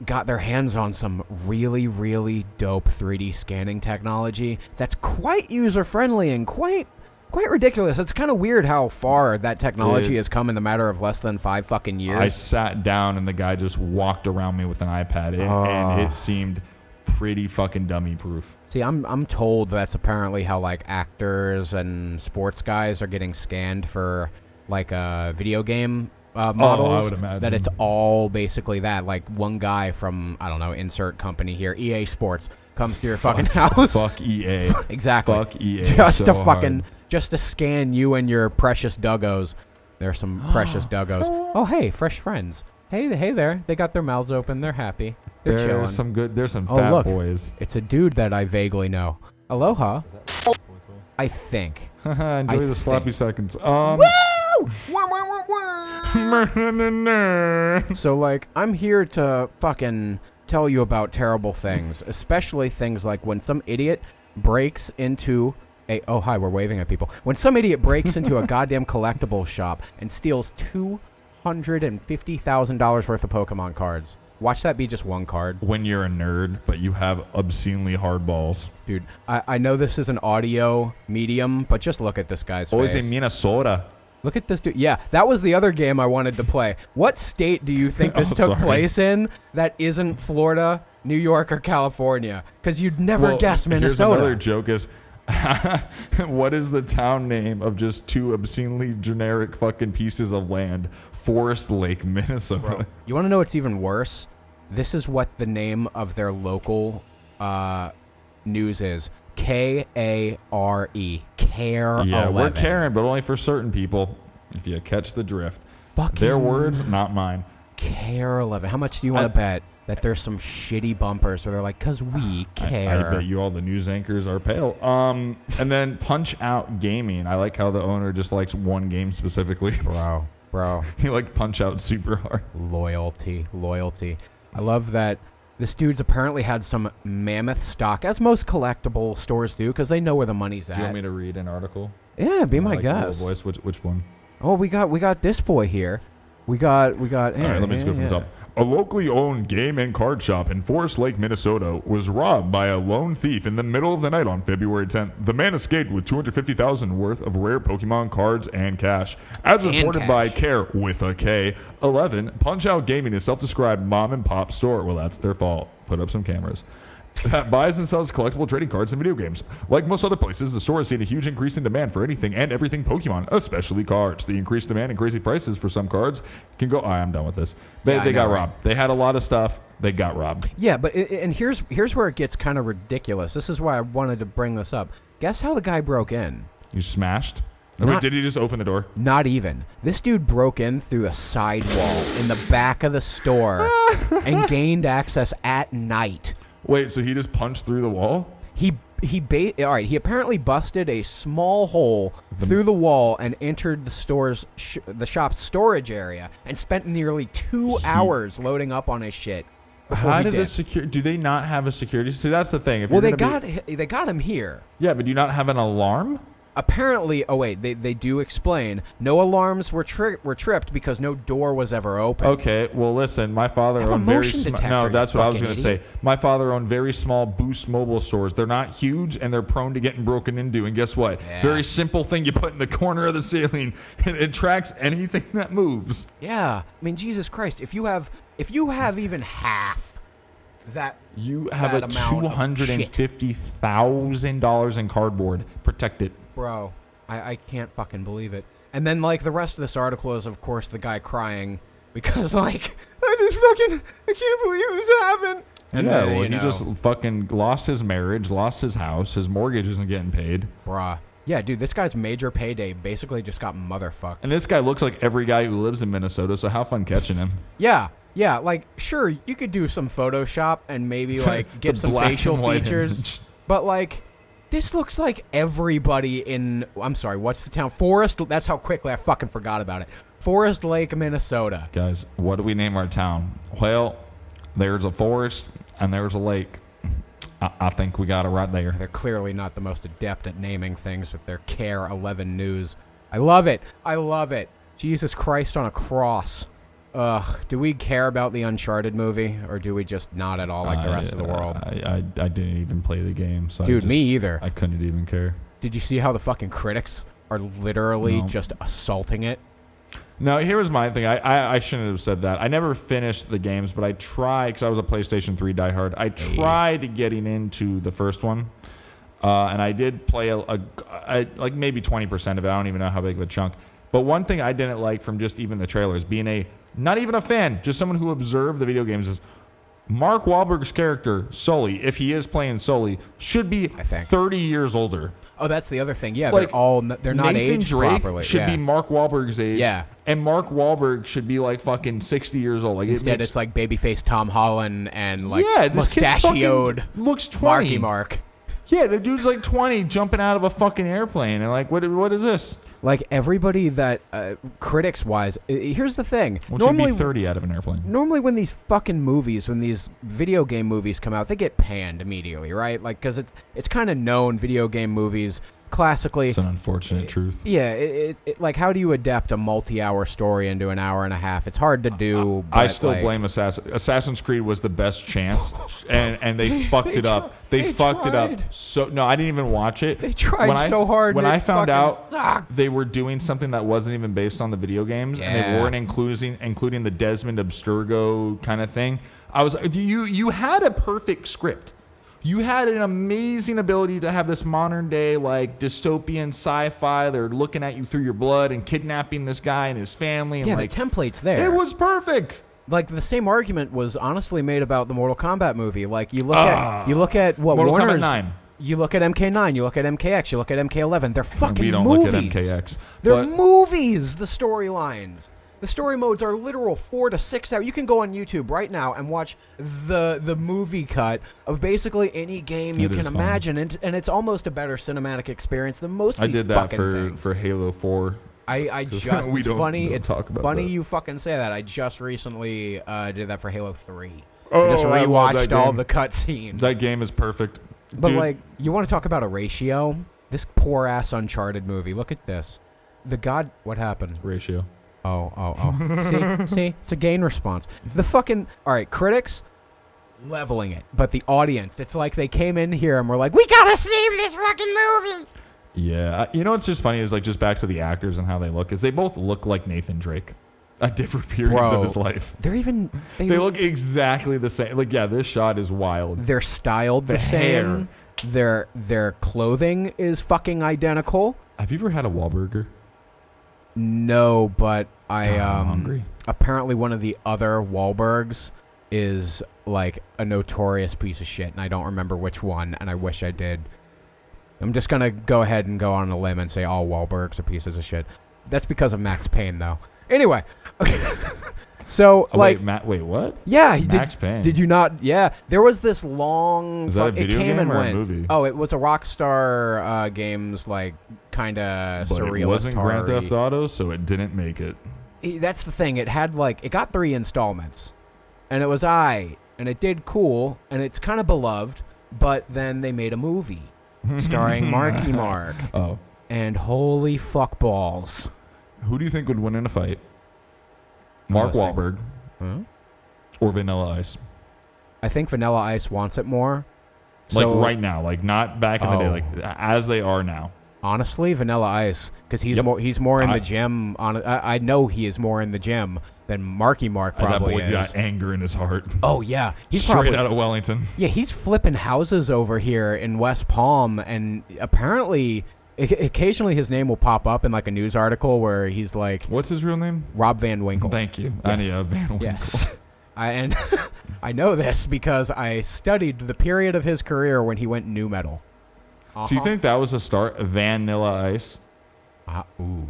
[SPEAKER 1] got their hands on some really, really dope 3D scanning technology that's quite user-friendly and quite ridiculous. It's kind of weird how far that technology has come in the matter of less than 5 fucking years.
[SPEAKER 4] I sat down and the guy just walked around me with an iPad, and it seemed pretty fucking dummy proof.
[SPEAKER 1] See, I'm told that's apparently how like actors and sports guys are getting scanned for like video game models.
[SPEAKER 2] I would imagine
[SPEAKER 1] that it's all basically that. Like one guy from, I don't know, insert company here, EA Sports, comes to your fucking house.
[SPEAKER 2] Fuck EA.
[SPEAKER 1] Exactly.
[SPEAKER 2] Fuck EA.
[SPEAKER 1] Just to scan you and your precious duggos. There's some precious duggos. Oh, hey, fresh friends. Hey there. They got their mouths open. They're happy. They're chilling.
[SPEAKER 4] There's some fat boys.
[SPEAKER 1] It's a dude that I vaguely know. Aloha. I think.
[SPEAKER 2] Enjoy the sloppy seconds.
[SPEAKER 1] So, like, I'm here to fucking tell you about terrible things, especially things like when some idiot breaks into oh, hi, we're waving at people. When some idiot breaks into a goddamn collectible shop and steals $250,000 worth of Pokemon cards. Watch that be just one card.
[SPEAKER 2] When you're a nerd, but you have obscenely hard balls.
[SPEAKER 1] Dude, I know this is an audio medium, but just look at this guy's
[SPEAKER 4] Always
[SPEAKER 1] face.
[SPEAKER 4] in Minnesota.
[SPEAKER 1] Look at this dude. Yeah, that was the other game I wanted to play. What state do you think this took place in that isn't Florida, New York, or California? Because you'd never guess Minnesota.
[SPEAKER 2] Here's another joke is, what is the town name of just 2 obscenely generic fucking pieces of land? Forest Lake, Minnesota.
[SPEAKER 1] Bro, you want to know what's even worse? This is what the name of their local news is. K-A-R-E. Care
[SPEAKER 2] Yeah,
[SPEAKER 1] 11.
[SPEAKER 2] we're caring, but only for certain people. If you catch the drift.
[SPEAKER 1] Fucking
[SPEAKER 2] Their words, not mine.
[SPEAKER 1] Care 11. How much do you want to bet that there's some shitty bumpers where they're like, because we care.
[SPEAKER 2] I bet you all the news anchors are pale. And then Punch Out Gaming. I like how the owner just likes one game specifically.
[SPEAKER 1] Bro.
[SPEAKER 2] He liked Punch Out super hard.
[SPEAKER 1] Loyalty. I love that this dude's apparently had some mammoth stock, as most collectible stores do, because they know where the money's at.
[SPEAKER 2] Do you want me to read an article?
[SPEAKER 1] Yeah, be my guest.
[SPEAKER 2] Voice. Which one?
[SPEAKER 1] Oh, we got this boy here. We got.
[SPEAKER 2] All right, let me just go from the top. A locally owned game and card shop in Forest Lake, Minnesota, was robbed by a lone thief in the middle of the night on February 10th. The man escaped with $250,000 worth of rare Pokemon cards and cash. As reported by Care with a K 11, Punch-Out Gaming, a self-described mom-and-pop store. Well, that's their fault. Put up some cameras. That buys and sells collectible trading cards and video games. Like most other places, the store has seen a huge increase in demand for anything and everything Pokemon, especially cards. The increased demand and crazy prices for some cards can go... I'm done with this. They got robbed. They had a lot of stuff. They got robbed.
[SPEAKER 1] Yeah, but and here's where it gets kind of ridiculous. This is why I wanted to bring this up. Guess how the guy broke in?
[SPEAKER 2] You smashed? Wait, did he just open the door?
[SPEAKER 1] Not even. This dude broke in through a side wall in the back of the store and gained access at night.
[SPEAKER 2] Wait, so he just punched through the wall?
[SPEAKER 1] He apparently busted a small hole through the wall and entered the shop's storage area and spent nearly 2 hours loading up on his shit.
[SPEAKER 2] How did the security? Do they not have a security? See, that's the thing.
[SPEAKER 1] Well, they got him here.
[SPEAKER 2] Yeah, but do you not have an alarm?
[SPEAKER 1] Apparently, they do explain no alarms were tripped because no door was ever open.
[SPEAKER 2] Okay, well listen, my father owned very small. No, that's what I was going to say. My father owned very small Boost mobile stores. They're not huge and they're prone to getting broken into. And guess what? Yeah. Very simple thing you put in the corner of the ceiling and it tracks anything that moves.
[SPEAKER 1] Yeah, I mean Jesus Christ, if you have even half that,
[SPEAKER 2] you have a $250,000 in cardboard. Protect it.
[SPEAKER 1] Bro, I can't fucking believe it. And then, like, the rest of this article is, of course, the guy crying because, like, I can't believe this happened.
[SPEAKER 2] And yeah, well, he just fucking lost his marriage, lost his house, his mortgage isn't getting paid.
[SPEAKER 1] Bruh. Yeah, dude, this guy's major payday basically just got motherfucked.
[SPEAKER 2] And this guy looks like every guy who lives in Minnesota, so have fun catching him.
[SPEAKER 1] Yeah, like, sure, you could do some Photoshop and maybe, like, get some facial features. But, like... This looks like everybody in... I'm sorry, what's the town? Forest... That's how quickly I fucking forgot about it. Forest Lake, Minnesota.
[SPEAKER 2] Guys, what do we name our town? Well, there's a forest and there's a lake. I think we got it right there.
[SPEAKER 1] They're clearly not the most adept at naming things with their Care 11 news. I love it. Jesus Christ on a cross. Ugh, do we care about the Uncharted movie, or do we just not at all like the rest of the world?
[SPEAKER 2] I didn't even play the game, so
[SPEAKER 1] dude, me either.
[SPEAKER 2] I couldn't even care.
[SPEAKER 1] Did you see how the fucking critics are literally just assaulting it?
[SPEAKER 2] No, here was my thing. I shouldn't have said that. I never finished the games, but I tried, because I was a PlayStation 3 diehard. I tried getting into the first one, and I did play like maybe 20% of it. I don't even know how big of a chunk. But one thing I didn't like from just even the trailers, being not even a fan, just someone who observed the video games, is Mark Wahlberg's character, Sully, if he is playing Sully, should be 30 years older.
[SPEAKER 1] Oh, that's the other thing. Yeah, like, they're not aged
[SPEAKER 2] Drake
[SPEAKER 1] properly.
[SPEAKER 2] Should be Mark Wahlberg's age.
[SPEAKER 1] Yeah.
[SPEAKER 2] And Mark Wahlberg should be like fucking 60 years old. Like,
[SPEAKER 1] instead, it's like babyface Tom Holland and like
[SPEAKER 2] this
[SPEAKER 1] mustachioed
[SPEAKER 2] looks 20.
[SPEAKER 1] Marky Mark.
[SPEAKER 2] Yeah, the dude's like 20 jumping out of a fucking airplane. And like, what is this?
[SPEAKER 1] Like, everybody that, critics-wise, here's the thing.
[SPEAKER 2] Normally, should be 30 out of an airplane.
[SPEAKER 1] Normally when these fucking movies, when these video game movies come out, they get panned immediately, right? Like, because it's kind of known video game movies, classically...
[SPEAKER 2] It's an unfortunate truth.
[SPEAKER 1] Yeah, like, how do you adapt a multi-hour story into an hour and a half? It's hard to do, but
[SPEAKER 2] I still blame Assassin's Creed was the best chance, and they fucked it up. They fucked it up. So no, I didn't even watch it.
[SPEAKER 1] They tried so hard.
[SPEAKER 2] When I found out they were doing something that wasn't even based on the video games, and they weren't including the Desmond Abstergo kind of thing, I was like, you had a perfect script. You had an amazing ability to have this modern day, like, dystopian sci-fi. They're looking at you through your blood and kidnapping this guy and his family. And
[SPEAKER 1] the template's there.
[SPEAKER 2] It was perfect.
[SPEAKER 1] Like, the same argument was honestly made about the Mortal Kombat movie. Like, you look at what
[SPEAKER 2] Mortal
[SPEAKER 1] Warner's...
[SPEAKER 2] Kombat 9.
[SPEAKER 1] You look at MK9, you look at MKX, you look at MK11. They're fucking
[SPEAKER 2] We don't
[SPEAKER 1] movies.
[SPEAKER 2] look at MKX.
[SPEAKER 1] They're movies, the storylines. The story modes are literal 4 to 6 hours. You can go on YouTube right now and watch the movie cut of basically any game you can imagine, and it's almost a better cinematic experience than most of these fucking things.
[SPEAKER 2] I did that for Halo 4.
[SPEAKER 1] It's funny you fucking say that. I just recently did that for Halo 3. I just rewatched all the cutscenes.
[SPEAKER 2] That game is perfect.
[SPEAKER 1] But like, you want to talk about a ratio? This poor ass Uncharted movie. Look at this. What happened?
[SPEAKER 2] Ratio.
[SPEAKER 1] See, it's a gain response. The fucking all right, critics leveling it, but the audience, it's like they came in here and were like, "We gotta save this fucking movie."
[SPEAKER 4] Yeah, you know what's just funny is like just back to the actors and how they look is they both look like Nathan Drake at different periods of his life.
[SPEAKER 1] They
[SPEAKER 4] look exactly the same. Like yeah, this shot is wild.
[SPEAKER 1] They're styled the same. Their clothing is fucking identical.
[SPEAKER 4] Have you ever had a Wahlburger?
[SPEAKER 1] No, but
[SPEAKER 4] I'm hungry.
[SPEAKER 1] Apparently one of the other Wahlbergs is like a notorious piece of shit, and I don't remember which one, and I wish I did. I'm just gonna go ahead and go on a limb and say all Wahlbergs are pieces of shit. That's because of Max Payne, though. Anyway, okay. So
[SPEAKER 4] wait, wait, what?
[SPEAKER 1] Yeah,
[SPEAKER 4] Max Payne.
[SPEAKER 1] Did you not? Yeah, there was this long.
[SPEAKER 4] Is that a video game or a movie?
[SPEAKER 1] Oh, it was a Rockstar Games like kind of surrealist.
[SPEAKER 4] It wasn't Grand Theft Auto, so it didn't make it.
[SPEAKER 1] That's the thing. It had it got 3 installments, and it was and it did cool, and it's kind of beloved. But then they made a movie starring Marky Mark.
[SPEAKER 4] Oh,
[SPEAKER 1] and holy fuck balls!
[SPEAKER 4] Who do you think would win in a fight? Mark Wahlberg or Vanilla Ice?
[SPEAKER 1] I think Vanilla Ice wants it more.
[SPEAKER 4] Like right now, like not back in the day, like as they are now.
[SPEAKER 1] Honestly, Vanilla Ice, because he's more in the gym. I know he is more in the gym than Marky Mark probably
[SPEAKER 4] that boy got anger in his heart.
[SPEAKER 1] Oh yeah, he's
[SPEAKER 4] straight out of Wellington.
[SPEAKER 1] Yeah, he's flipping houses over here in West Palm, and apparently. Occasionally his name will pop up in like a news article where he's like...
[SPEAKER 4] What's his real name?
[SPEAKER 1] Rob Van Winkle.
[SPEAKER 4] Thank you.
[SPEAKER 1] Yes.
[SPEAKER 4] Van Winkle.
[SPEAKER 1] Yes. And I know this because I studied the period of his career when he went nu metal.
[SPEAKER 4] Do you think that was a start? Vanilla Ice?
[SPEAKER 1] Ooh.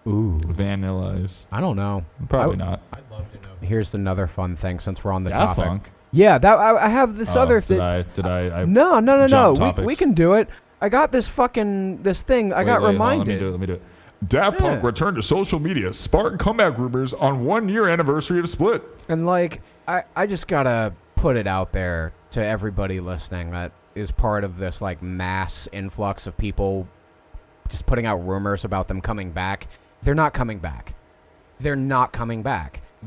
[SPEAKER 4] Vanilla Ice.
[SPEAKER 1] I don't know.
[SPEAKER 4] Probably not.
[SPEAKER 1] I'd love to know. Here's another fun thing since we're on the
[SPEAKER 4] Daft
[SPEAKER 1] topic.
[SPEAKER 4] Punk.
[SPEAKER 1] Yeah, I have this other thing.
[SPEAKER 4] Did I
[SPEAKER 1] No. We can do it. I got this thing. I got reminded.
[SPEAKER 4] Let me do it. Daft Punk returned to social media, sparked comeback rumors on 1-year anniversary of Split.
[SPEAKER 1] And I just gotta put it out there to everybody listening that is part of this mass influx of people just putting out rumors about them coming back. They're not coming back. They walked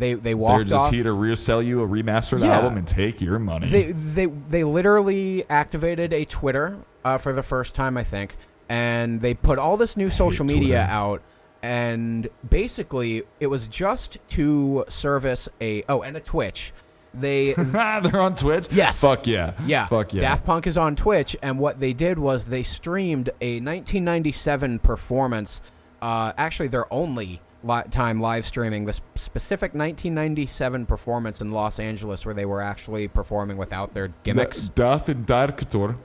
[SPEAKER 1] off.
[SPEAKER 4] They're just here to resell you a remastered album and take your money.
[SPEAKER 1] They literally activated a Twitter for the first time, I think, and they put all this new social media out, and basically it was just to service and a Twitch. They're
[SPEAKER 4] on Twitch?
[SPEAKER 1] Yes.
[SPEAKER 4] Fuck yeah.
[SPEAKER 1] Yeah.
[SPEAKER 4] Fuck yeah.
[SPEAKER 1] Daft Punk is on Twitch, and what they did was they streamed a 1997 performance, actually their only time live streaming this specific 1997 performance in Los Angeles where they were actually performing without their gimmicks.
[SPEAKER 4] Daft and Couture.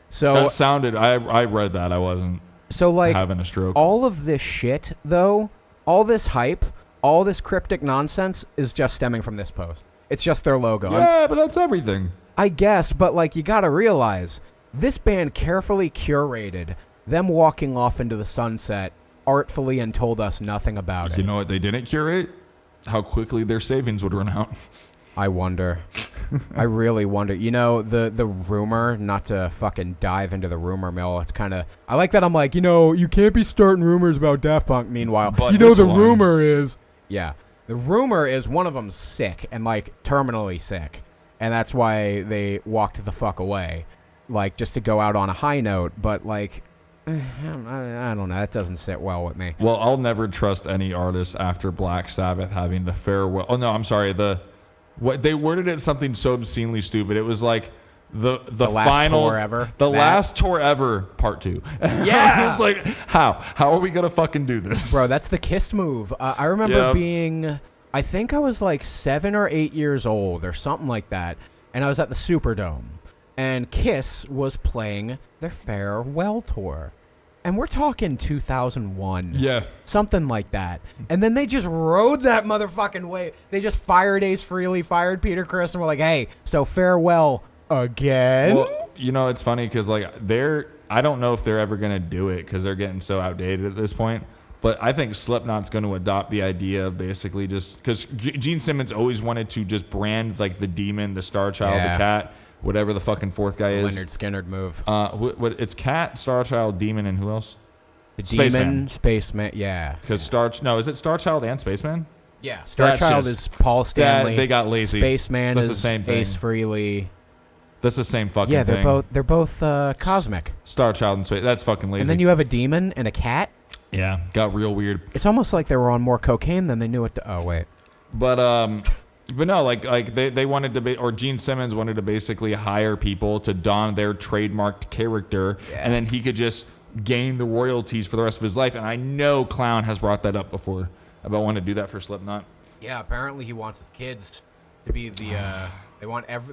[SPEAKER 1] So
[SPEAKER 4] that sounded. I read that. I wasn't.
[SPEAKER 1] So
[SPEAKER 4] having a stroke.
[SPEAKER 1] All of this shit, though, all this hype, all this cryptic nonsense is just stemming from this post. It's just their logo.
[SPEAKER 4] Yeah, but that's everything.
[SPEAKER 1] I guess, but you gotta realize this band carefully curated them walking off into the sunset artfully and told us nothing about it.
[SPEAKER 4] You know what they didn't curate? How quickly their savings would run out.
[SPEAKER 1] I wonder. I really wonder. You know, the rumor, not to fucking dive into the rumor mill, it's kind of... I like that I'm like, you can't be starting rumors about Daft Punk meanwhile.
[SPEAKER 4] But
[SPEAKER 1] rumor is... Yeah. The rumor is one of them's sick and, terminally sick. And that's why they walked the fuck away. Just to go out on a high note. But, I don't know. That doesn't sit well with me.
[SPEAKER 4] Well, I'll never trust any artist after Black Sabbath having the farewell... Oh, no, I'm sorry. What they worded it something so obscenely stupid. It was the
[SPEAKER 1] last
[SPEAKER 4] final
[SPEAKER 1] tour ever.
[SPEAKER 4] Last tour ever, part 2.
[SPEAKER 1] Yeah,
[SPEAKER 4] it's how are we gonna fucking do this,
[SPEAKER 1] bro? That's the Kiss move. I remember being, I think I was 7 or 8 years old or something like that, and I was at the Superdome, and Kiss was playing their farewell tour. And we're talking 2001.
[SPEAKER 4] Yeah.
[SPEAKER 1] Something like that. And then they just rode that motherfucking wave. They just fired Ace Frehley, fired Peter Criss, and were like, hey, so farewell again?
[SPEAKER 4] Well, it's funny because, I don't know if they're ever going to do it because they're getting so outdated at this point. But I think Slipknot's going to adopt the idea of basically just... Because Gene Simmons always wanted to just brand, the Demon, the Star Child, the Cat... Whatever the fucking fourth guy is.
[SPEAKER 1] Leonard Skinner move.
[SPEAKER 4] It's Cat, Starchild, Demon, and who else?
[SPEAKER 1] The
[SPEAKER 4] Spaceman.
[SPEAKER 1] Demon, Spaceman, yeah.
[SPEAKER 4] Because is it Star Child and Spaceman?
[SPEAKER 1] Yeah, Star Child is Paul Stanley.
[SPEAKER 4] They got lazy.
[SPEAKER 1] Spaceman
[SPEAKER 4] That's
[SPEAKER 1] is
[SPEAKER 4] the same thing.
[SPEAKER 1] Ace Frehley.
[SPEAKER 4] That's the same fucking
[SPEAKER 1] Yeah,
[SPEAKER 4] thing.
[SPEAKER 1] they're both cosmic.
[SPEAKER 4] Star Child and Space. That's fucking lazy.
[SPEAKER 1] And then you have a demon and a cat.
[SPEAKER 4] Yeah, got real weird.
[SPEAKER 1] It's almost like they were on more cocaine than they knew what to. Oh wait.
[SPEAKER 4] But no, like they wanted to be, or Gene Simmons wanted to basically hire people to don their trademarked character, and then he could just gain the royalties for the rest of his life. And I know Clown has brought that up before about wanting to do that for Slipknot.
[SPEAKER 1] Yeah, apparently he wants his kids to be the. They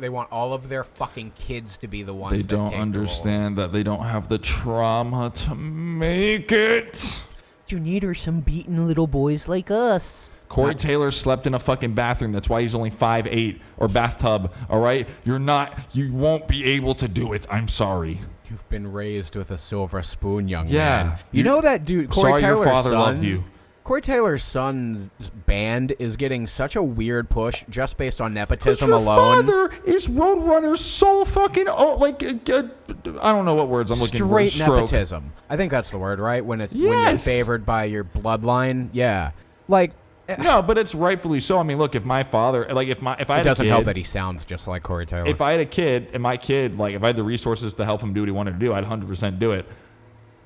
[SPEAKER 1] want all of their fucking kids to be the ones.
[SPEAKER 4] They don't understand that they don't have the trauma to make it.
[SPEAKER 1] You need are some beaten little boys like us.
[SPEAKER 4] Corey Taylor slept in a fucking bathroom. That's why he's only 5'8", or bathtub. All right, you won't be able to do it. I'm sorry.
[SPEAKER 1] You've been raised with a silver spoon, young man.
[SPEAKER 4] Yeah.
[SPEAKER 1] You know that dude, Corey Taylor's
[SPEAKER 4] your father
[SPEAKER 1] son,
[SPEAKER 4] loved you.
[SPEAKER 1] Corey Taylor's son's band is getting such a weird push just based on nepotism
[SPEAKER 4] your
[SPEAKER 1] alone.
[SPEAKER 4] Father is Roadrunner's so fucking I don't know what words I'm looking for.
[SPEAKER 1] Straight nepotism. I think that's the word, right? When you're favored by your bloodline. Yeah. Like
[SPEAKER 4] no, but it's rightfully so. I mean, look, if my father, if I had a kid,
[SPEAKER 1] it doesn't help that he sounds just like Corey Taylor.
[SPEAKER 4] If I had a kid and my kid, like, if I had the resources to help him do what he wanted to do, I'd 100% do it.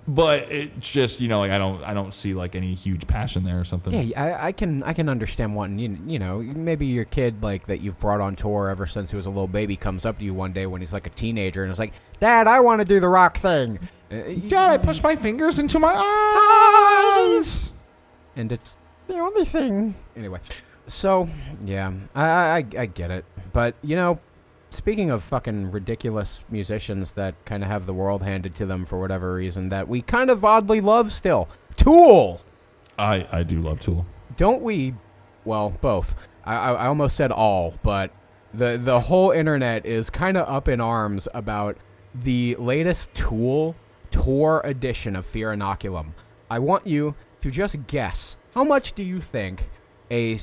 [SPEAKER 4] But it's just, I don't see like any huge passion there or something.
[SPEAKER 1] Yeah, I can understand wanting, maybe your kid like that you've brought on tour ever since he was a little baby comes up to you one day when he's like a teenager and is like, Dad, I want to do the rock thing.
[SPEAKER 4] Dad, I push my fingers into my eyes.
[SPEAKER 1] And it's the only thing. Anyway, so yeah, I get it, but speaking of fucking ridiculous musicians that kind of have the world handed to them for whatever reason that we kind of oddly love still, Tool.
[SPEAKER 4] I do love Tool.
[SPEAKER 1] Don't we? Well, both. I almost said all, but the whole internet is kind of up in arms about the latest Tool tour edition of Fear Inoculum. I want you to just guess, how much do you think a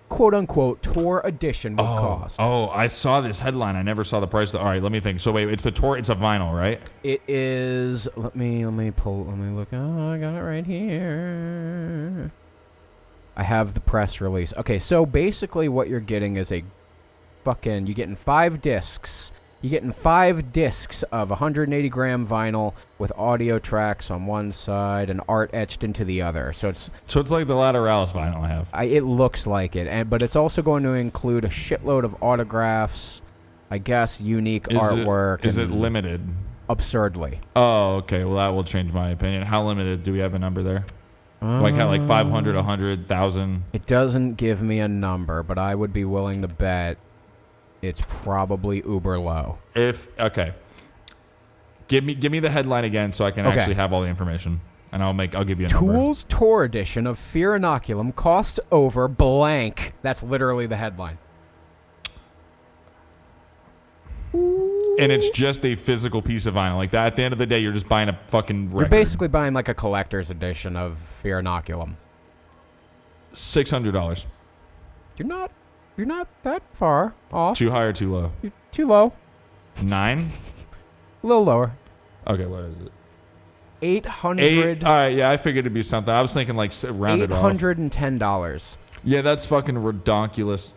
[SPEAKER 1] quote-unquote tour edition would cost?
[SPEAKER 4] Oh, I saw this headline. I never saw the price. All right, let me think. So wait, it's the tour. It's a vinyl, right?
[SPEAKER 1] It is. Let me look. Oh, I got it right here. I have the press release. Okay, so basically what you're getting is you're getting 5 discs. You're getting 5 discs of 180-gram vinyl with audio tracks on one side and art etched into the other. So it's
[SPEAKER 4] like the Lateralis vinyl I have.
[SPEAKER 1] It looks like it, but it's also going to include a shitload of autographs, I guess, unique artwork.
[SPEAKER 4] Is it limited?
[SPEAKER 1] Absurdly.
[SPEAKER 4] Oh, okay. Well, that will change my opinion. How limited? Do we have a number there? Like 500, 100, 1,000? It
[SPEAKER 1] doesn't give me a number, but I would be willing to bet it's probably uber low.
[SPEAKER 4] Okay. Give me the headline again so I can actually have all the information. And I'll give you a number.
[SPEAKER 1] Tool's tour edition of Fear Inoculum costs over blank. That's literally the headline.
[SPEAKER 4] And it's just a physical piece of vinyl. Like that, at the end of the day, you're just buying a fucking record.
[SPEAKER 1] You're basically buying like a collector's edition of Fear Inoculum.
[SPEAKER 4] $600.
[SPEAKER 1] You're not that far off.
[SPEAKER 4] Too high or too low?
[SPEAKER 1] You're too low.
[SPEAKER 4] 9?
[SPEAKER 1] A little lower.
[SPEAKER 4] Okay, what is it?
[SPEAKER 1] 800.
[SPEAKER 4] All right, yeah, I figured it'd be something. I was thinking like rounded off.
[SPEAKER 1] $810.
[SPEAKER 4] Yeah, that's fucking redonkulous.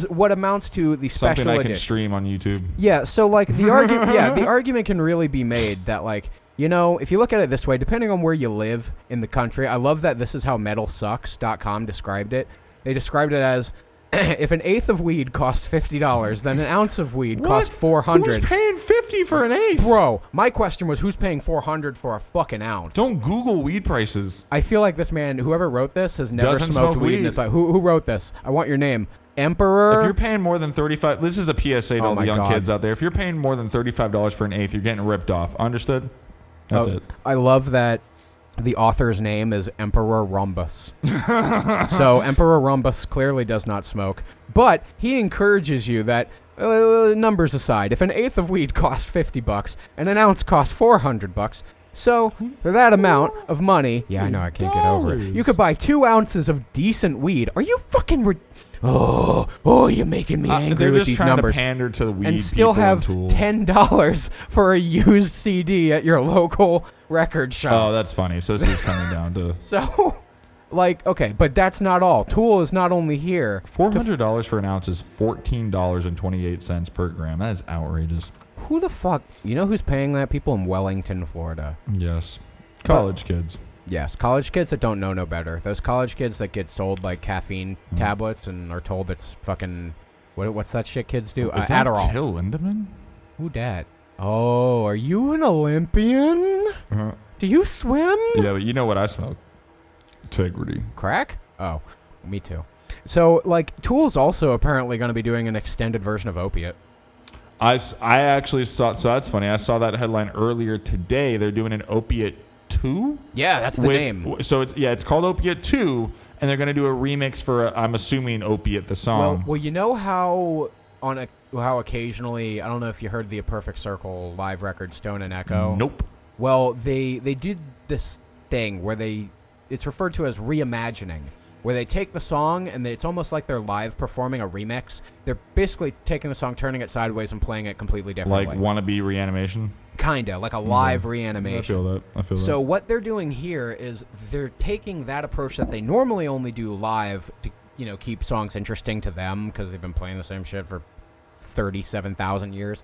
[SPEAKER 1] What amounts to the special
[SPEAKER 4] something I
[SPEAKER 1] edition.
[SPEAKER 4] Can stream on YouTube.
[SPEAKER 1] Yeah, so like the argument, the argument can really be made that like, if you look at it this way, depending on where you live in the country, I love that this is how metalsucks.com described it. They described it as, if an eighth of weed costs $50, then an ounce of weed costs $400.
[SPEAKER 4] Who's paying $50 for an eighth?
[SPEAKER 1] Bro, my question was, who's paying $400 for a fucking ounce?
[SPEAKER 4] Don't Google weed prices.
[SPEAKER 1] I feel like this man, whoever wrote this, has never smoked weed in his life. Who wrote this? I want your name. Emperor.
[SPEAKER 4] If you're paying more than $35, this is a PSA to all the young kids out there. If you're paying more than $35 for an eighth, you're getting ripped off. Understood? That's it.
[SPEAKER 1] I love that the author's name is Emperor Rhombus. So Emperor Rhombus clearly does not smoke, but he encourages you that, numbers aside, if an eighth of weed costs $50 and an ounce costs $400, So, for that amount of money, yeah, I know, I can't get over it. You could buy 2 ounces of decent weed. Are you fucking you're making me angry with these numbers.
[SPEAKER 4] They're just trying to pander to the weed
[SPEAKER 1] and still
[SPEAKER 4] people
[SPEAKER 1] have
[SPEAKER 4] Tool.
[SPEAKER 1] $10 for a used CD at your local record shop.
[SPEAKER 4] Oh, that's funny. So this is coming down to
[SPEAKER 1] So, like, okay, but that's not all. Tool is not only here.
[SPEAKER 4] $400 for an ounce is $14.28 per gram. That is outrageous.
[SPEAKER 1] Who the fuck? You know who's paying that? People in Wellington, Florida.
[SPEAKER 4] Yes. College kids.
[SPEAKER 1] Yes, college kids that don't know no better. Those college kids that get sold like caffeine tablets and are told it's fucking what's that shit kids do?
[SPEAKER 4] Is that
[SPEAKER 1] Adderall.
[SPEAKER 4] Till Lindemann?
[SPEAKER 1] Who dat? Oh, are you an Olympian?
[SPEAKER 4] Uh-huh.
[SPEAKER 1] Do you swim?
[SPEAKER 4] Yeah, but you know what I smoke? Integrity.
[SPEAKER 1] Crack? Oh, me too. So, like, Tool's also apparently going to be doing an extended version of Opiate.
[SPEAKER 4] I actually saw, so that's funny. I saw that headline earlier today. They're doing an Opiate 2?
[SPEAKER 1] Yeah, that's the name.
[SPEAKER 4] So it's called Opiate 2, and they're going to do a remix for, I'm assuming, Opiate the song.
[SPEAKER 1] Well, you know how how occasionally, I don't know if you heard the A Perfect Circle live record, Stone and Echo?
[SPEAKER 4] Nope.
[SPEAKER 1] Well, they did this thing where it's referred to as reimagining, where they take the song and it's almost like they're live performing a remix. They're basically taking the song, turning it sideways, and playing it completely differently.
[SPEAKER 4] Like Wannabe Reanimation?
[SPEAKER 1] Kinda, like a live reanimation.
[SPEAKER 4] I feel that.
[SPEAKER 1] So what they're doing here is they're taking that approach that they normally only do live to, keep songs interesting to them because they've been playing the same shit for 37,000 years.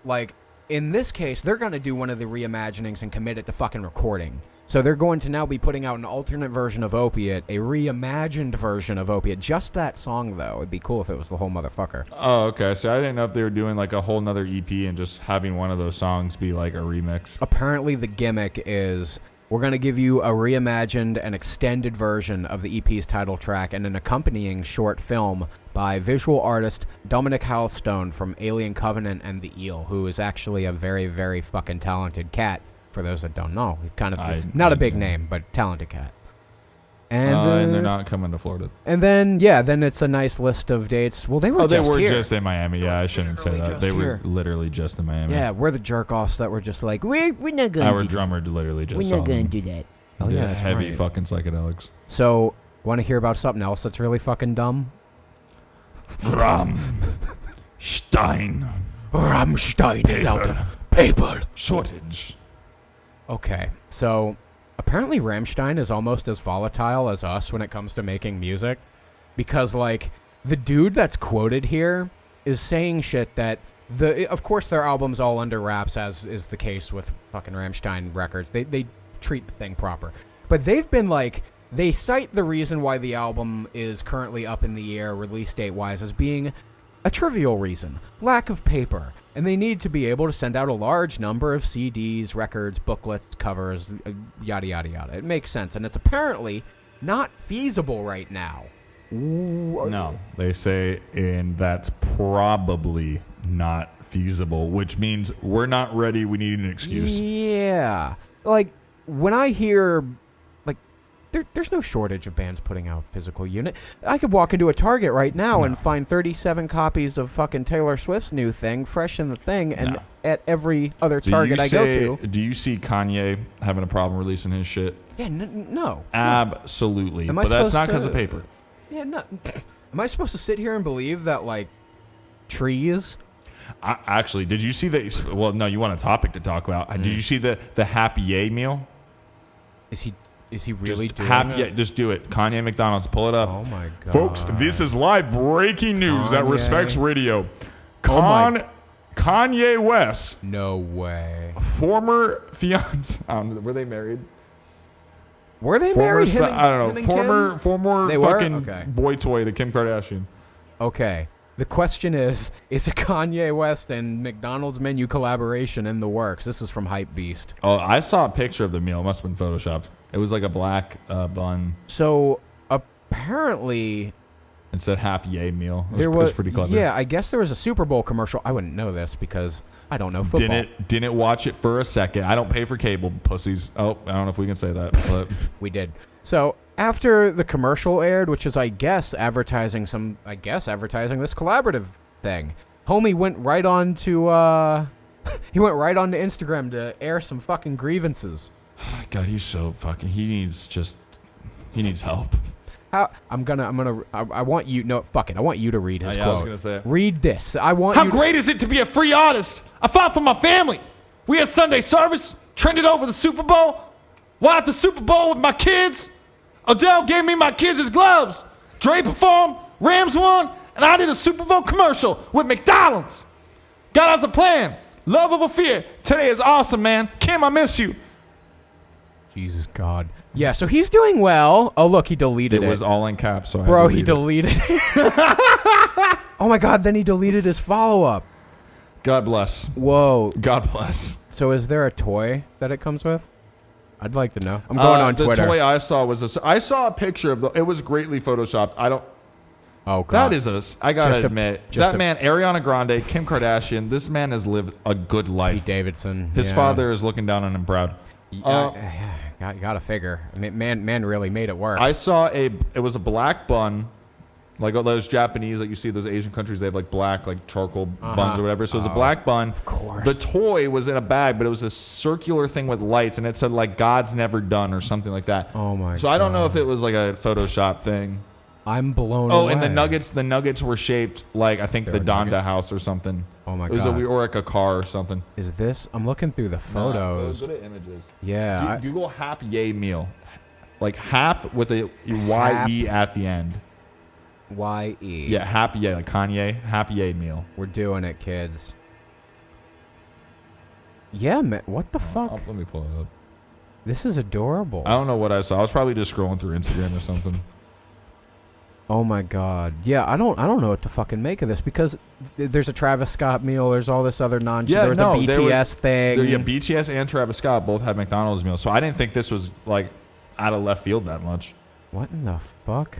[SPEAKER 1] Like, in this case, they're going to do one of the reimaginings and commit it to fucking recording. So they're going to now be putting out an alternate version of Opiate, a reimagined version of Opiate. Just that song, though. It'd be cool if it was the whole motherfucker.
[SPEAKER 4] Oh, okay. So I didn't know if they were doing like a whole nother EP and just having one of those songs be like a remix.
[SPEAKER 1] Apparently the gimmick is we're going to give you a reimagined and extended version of the EP's title track and an accompanying short film by visual artist Dominic Halstone from Alien Covenant and The Eel, who is actually a very, very fucking talented cat. For those that don't know, kind of not a big name, but talented cat.
[SPEAKER 4] And they're not coming to Florida.
[SPEAKER 1] And then then it's a nice list of dates. Well, they were
[SPEAKER 4] just in Miami. Yeah, I shouldn't say that. They were literally just in Miami.
[SPEAKER 1] Yeah, we're the jerk offs that were just like we're not going.
[SPEAKER 4] Our drummer literally just.
[SPEAKER 5] We're not going to do that.
[SPEAKER 1] Oh yeah, that's
[SPEAKER 4] heavy
[SPEAKER 1] right.
[SPEAKER 4] fucking psychedelics.
[SPEAKER 1] So, want to hear about something else that's really fucking dumb?
[SPEAKER 4] Rammstein.
[SPEAKER 1] Rammstein is out of paper
[SPEAKER 4] Shortage.
[SPEAKER 1] Okay, so apparently Rammstein is almost as volatile as us when it comes to making music, because like the dude that's quoted here is saying shit that of course their album's all under wraps, as is the case with fucking Rammstein records. They treat the thing proper, but they've been like, they cite the reason why the album is currently up in the air release date wise as being a trivial reason: lack of paper. And they need to be able to send out a large number of CDs, records, booklets, covers, yada, yada, yada. It makes sense. And it's apparently not feasible right now.
[SPEAKER 4] No, they say, and that's probably not feasible, which means we're not ready. We need an excuse.
[SPEAKER 1] Yeah. Like, when I hear... There's no shortage of bands putting out physical unit. I could walk into a Target right now and find 37 copies of fucking Taylor Swift's new thing, fresh in the thing, and at every other Target I go to.
[SPEAKER 4] Do you see Kanye having a problem releasing his shit?
[SPEAKER 1] Yeah, no.
[SPEAKER 4] Absolutely. But that's not because of paper.
[SPEAKER 1] Yeah, no. Am I supposed to sit here and believe that, like, trees...
[SPEAKER 4] Actually, did you see the... Well, no, you want a topic to talk about. Did you see the Happy Yay meal?
[SPEAKER 1] Is he really doing
[SPEAKER 4] it?
[SPEAKER 1] it?
[SPEAKER 4] Yeah, just do it. Kanye McDonald's, pull it up.
[SPEAKER 1] Oh, my God.
[SPEAKER 4] Folks, this is live breaking news that respects radio. Kanye West.
[SPEAKER 1] No way.
[SPEAKER 4] Former fiance. Were they married?
[SPEAKER 1] Were they married?
[SPEAKER 4] I don't know. Former
[SPEAKER 1] they
[SPEAKER 4] fucking boy toy to Kim Kardashian.
[SPEAKER 1] Okay. The question is a Kanye West and McDonald's menu collaboration in the works? This is from Hypebeast.
[SPEAKER 4] Oh, I saw a picture of the meal. It must have been photoshopped. It was like a black bun.
[SPEAKER 1] So, apparently...
[SPEAKER 4] It said Happy Yay meal. It was pretty clever.
[SPEAKER 1] Yeah, I guess there was a Super Bowl commercial. I wouldn't know this because I don't know football.
[SPEAKER 4] Didn't watch it for a second. I don't pay for cable, pussies. Oh, I don't know if we can say that. But.
[SPEAKER 1] We did. So, after the commercial aired, which is, I guess, advertising this collaborative thing, homie went right on to He went right on to Instagram to air some fucking grievances.
[SPEAKER 4] God, he's so fucking. He needs help.
[SPEAKER 1] I want you. No, fuck it. I want you to read his quote.
[SPEAKER 4] I was gonna say it.
[SPEAKER 1] Read this. I want.
[SPEAKER 4] How
[SPEAKER 1] you
[SPEAKER 4] great is it to be a free artist? I fought for my family. We had Sunday service, trended over the Super Bowl. While at the Super Bowl with my kids, Odell gave me my kids his gloves. Dre performed, Rams won, and I did a Super Bowl commercial with McDonald's. God has a plan. Love over fear. Today is awesome, man. Kim, I miss you.
[SPEAKER 1] Jesus God. Yeah, so he's doing well. Oh, look, he deleted it.
[SPEAKER 4] It was all in caps, so
[SPEAKER 1] Bro, he deleted it. Oh, my God, then he deleted his follow-up.
[SPEAKER 4] God bless.
[SPEAKER 1] Whoa.
[SPEAKER 4] God bless.
[SPEAKER 1] So is there a toy that it comes with? I'd like to know. I'm going on Twitter.
[SPEAKER 4] The toy I saw was I saw a picture of it was greatly photoshopped.
[SPEAKER 1] Oh, God.
[SPEAKER 4] That is I gotta admit, man, Ariana Grande, Kim Kardashian, this man has lived a good life.
[SPEAKER 1] Pete Davidson.
[SPEAKER 4] His father is looking down on him proud.
[SPEAKER 1] You gotta figure. I mean, man really made it work.
[SPEAKER 4] I saw it was a black bun, like all those Japanese, like you see those Asian countries, they have like black, like charcoal buns or whatever. So it was a black bun.
[SPEAKER 1] Of course.
[SPEAKER 4] The toy was in a bag, but it was a circular thing with lights, and it said like God's never done or something like that.
[SPEAKER 1] Oh my God.
[SPEAKER 4] So I don't know if it was like a Photoshop thing.
[SPEAKER 1] I'm blown away.
[SPEAKER 4] Oh, and the nuggets were shaped like I think the Donda house or something.
[SPEAKER 1] Oh my
[SPEAKER 4] God. Or like a car or something.
[SPEAKER 1] Is this? I'm looking through the photos.
[SPEAKER 4] Go to images.
[SPEAKER 1] Yeah.
[SPEAKER 4] Google Happy meal. Like Hap with a Y-E at the end.
[SPEAKER 1] Y-E.
[SPEAKER 4] Yeah, Happy like Kanye. Happy meal.
[SPEAKER 1] We're doing it, kids. Yeah, man. What the fuck?
[SPEAKER 4] Let me pull it up.
[SPEAKER 1] This is adorable.
[SPEAKER 4] I don't know what I saw. I was probably just scrolling through Instagram or something.
[SPEAKER 1] Oh my God. Yeah, I don't know what to fucking make of this because there's a Travis Scott meal. There's all this other nonsense.
[SPEAKER 4] Yeah,
[SPEAKER 1] there was a BTS thing.
[SPEAKER 4] BTS and Travis Scott both had McDonald's meals, so I didn't think this was like out of left field that much.
[SPEAKER 1] What in the fuck?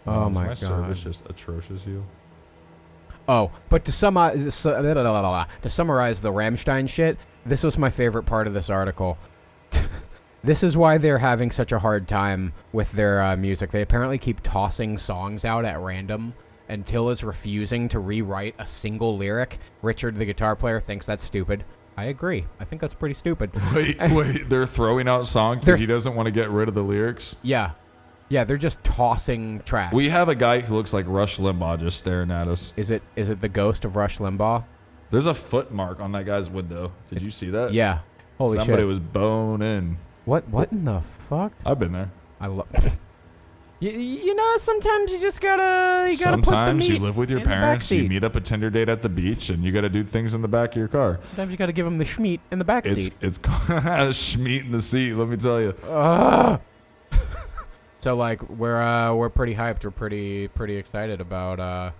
[SPEAKER 1] Oh my God.
[SPEAKER 4] Service just atrocious, you.
[SPEAKER 1] Oh, but to summarize the Rammstein shit, this was my favorite part of this article. This is why they're having such a hard time with their music. They apparently keep tossing songs out at random, and Till is refusing to rewrite a single lyric. Richard, the guitar player, thinks that's stupid. I agree. I think that's pretty stupid.
[SPEAKER 4] Wait, they're throwing out songs because he doesn't want to get rid of the lyrics?
[SPEAKER 1] Yeah. Yeah, they're just tossing tracks.
[SPEAKER 4] We have a guy who looks like Rush Limbaugh just staring at us.
[SPEAKER 1] Is it the ghost of Rush Limbaugh?
[SPEAKER 4] There's a foot mark on that guy's window. Did you see that?
[SPEAKER 1] Yeah. Holy shit.
[SPEAKER 4] Somebody was boning.
[SPEAKER 1] What in the fuck?
[SPEAKER 4] I've been there.
[SPEAKER 1] I love. You know, sometimes you just gotta.
[SPEAKER 4] Sometimes you live with your parents. You meet up a Tinder date at the beach, and you gotta do things in the back of your car.
[SPEAKER 1] Sometimes you gotta give them the schmeat in the back seat.
[SPEAKER 4] It's schmeat in the seat. Let me tell you.
[SPEAKER 1] So like we're pretty hyped. We're pretty excited about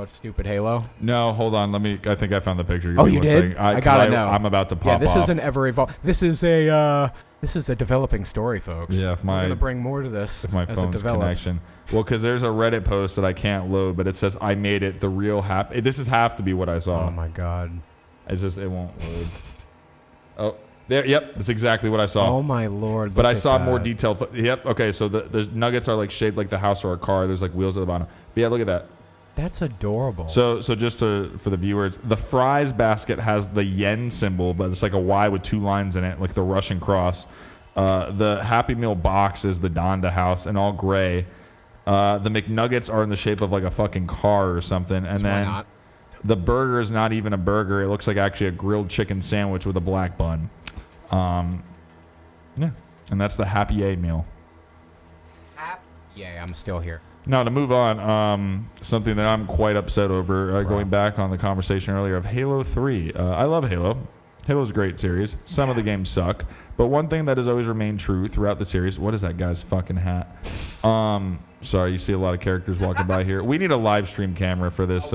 [SPEAKER 1] stupid Halo.
[SPEAKER 4] No, hold on. I think I found the picture.
[SPEAKER 1] Oh, you did? I gotta know.
[SPEAKER 4] I'm about to pop off.
[SPEAKER 1] Yeah, this is an ever evolving. This is a developing story, folks.
[SPEAKER 4] Yeah,
[SPEAKER 1] we're gonna bring more to this
[SPEAKER 4] if my
[SPEAKER 1] as
[SPEAKER 4] phone's
[SPEAKER 1] it develops.
[SPEAKER 4] connection. Well, because there's a Reddit post that I can't load, but it says I made it. The real happy. This have to be what I saw.
[SPEAKER 1] Oh my God.
[SPEAKER 4] It won't load. Oh, there. Yep, that's exactly what I saw.
[SPEAKER 1] Oh my Lord.
[SPEAKER 4] But I saw more detailed. Yep. Okay, so the nuggets are like shaped like the house or a car. There's like wheels at the bottom. But yeah, look at that.
[SPEAKER 1] That's adorable.
[SPEAKER 4] So just for the viewers, the fries basket has the yen symbol, but it's like a Y with two lines in it, like the Russian cross. The Happy Meal box is the Donda house in all gray. The McNuggets are in the shape of like a fucking car or something. And then the burger is not even a burger. It looks like actually a grilled chicken sandwich with a black bun. Yeah. And that's the Happy A meal.
[SPEAKER 1] Yeah, I'm still here.
[SPEAKER 4] Now, to move on, something that I'm quite upset over, going back on the conversation earlier of Halo 3. I love Halo. Halo's a great series. Some of the games suck. But one thing that has always remained true throughout the series, what is that guy's fucking hat? Sorry, you see a lot of characters walking by here. We need a live stream camera for this.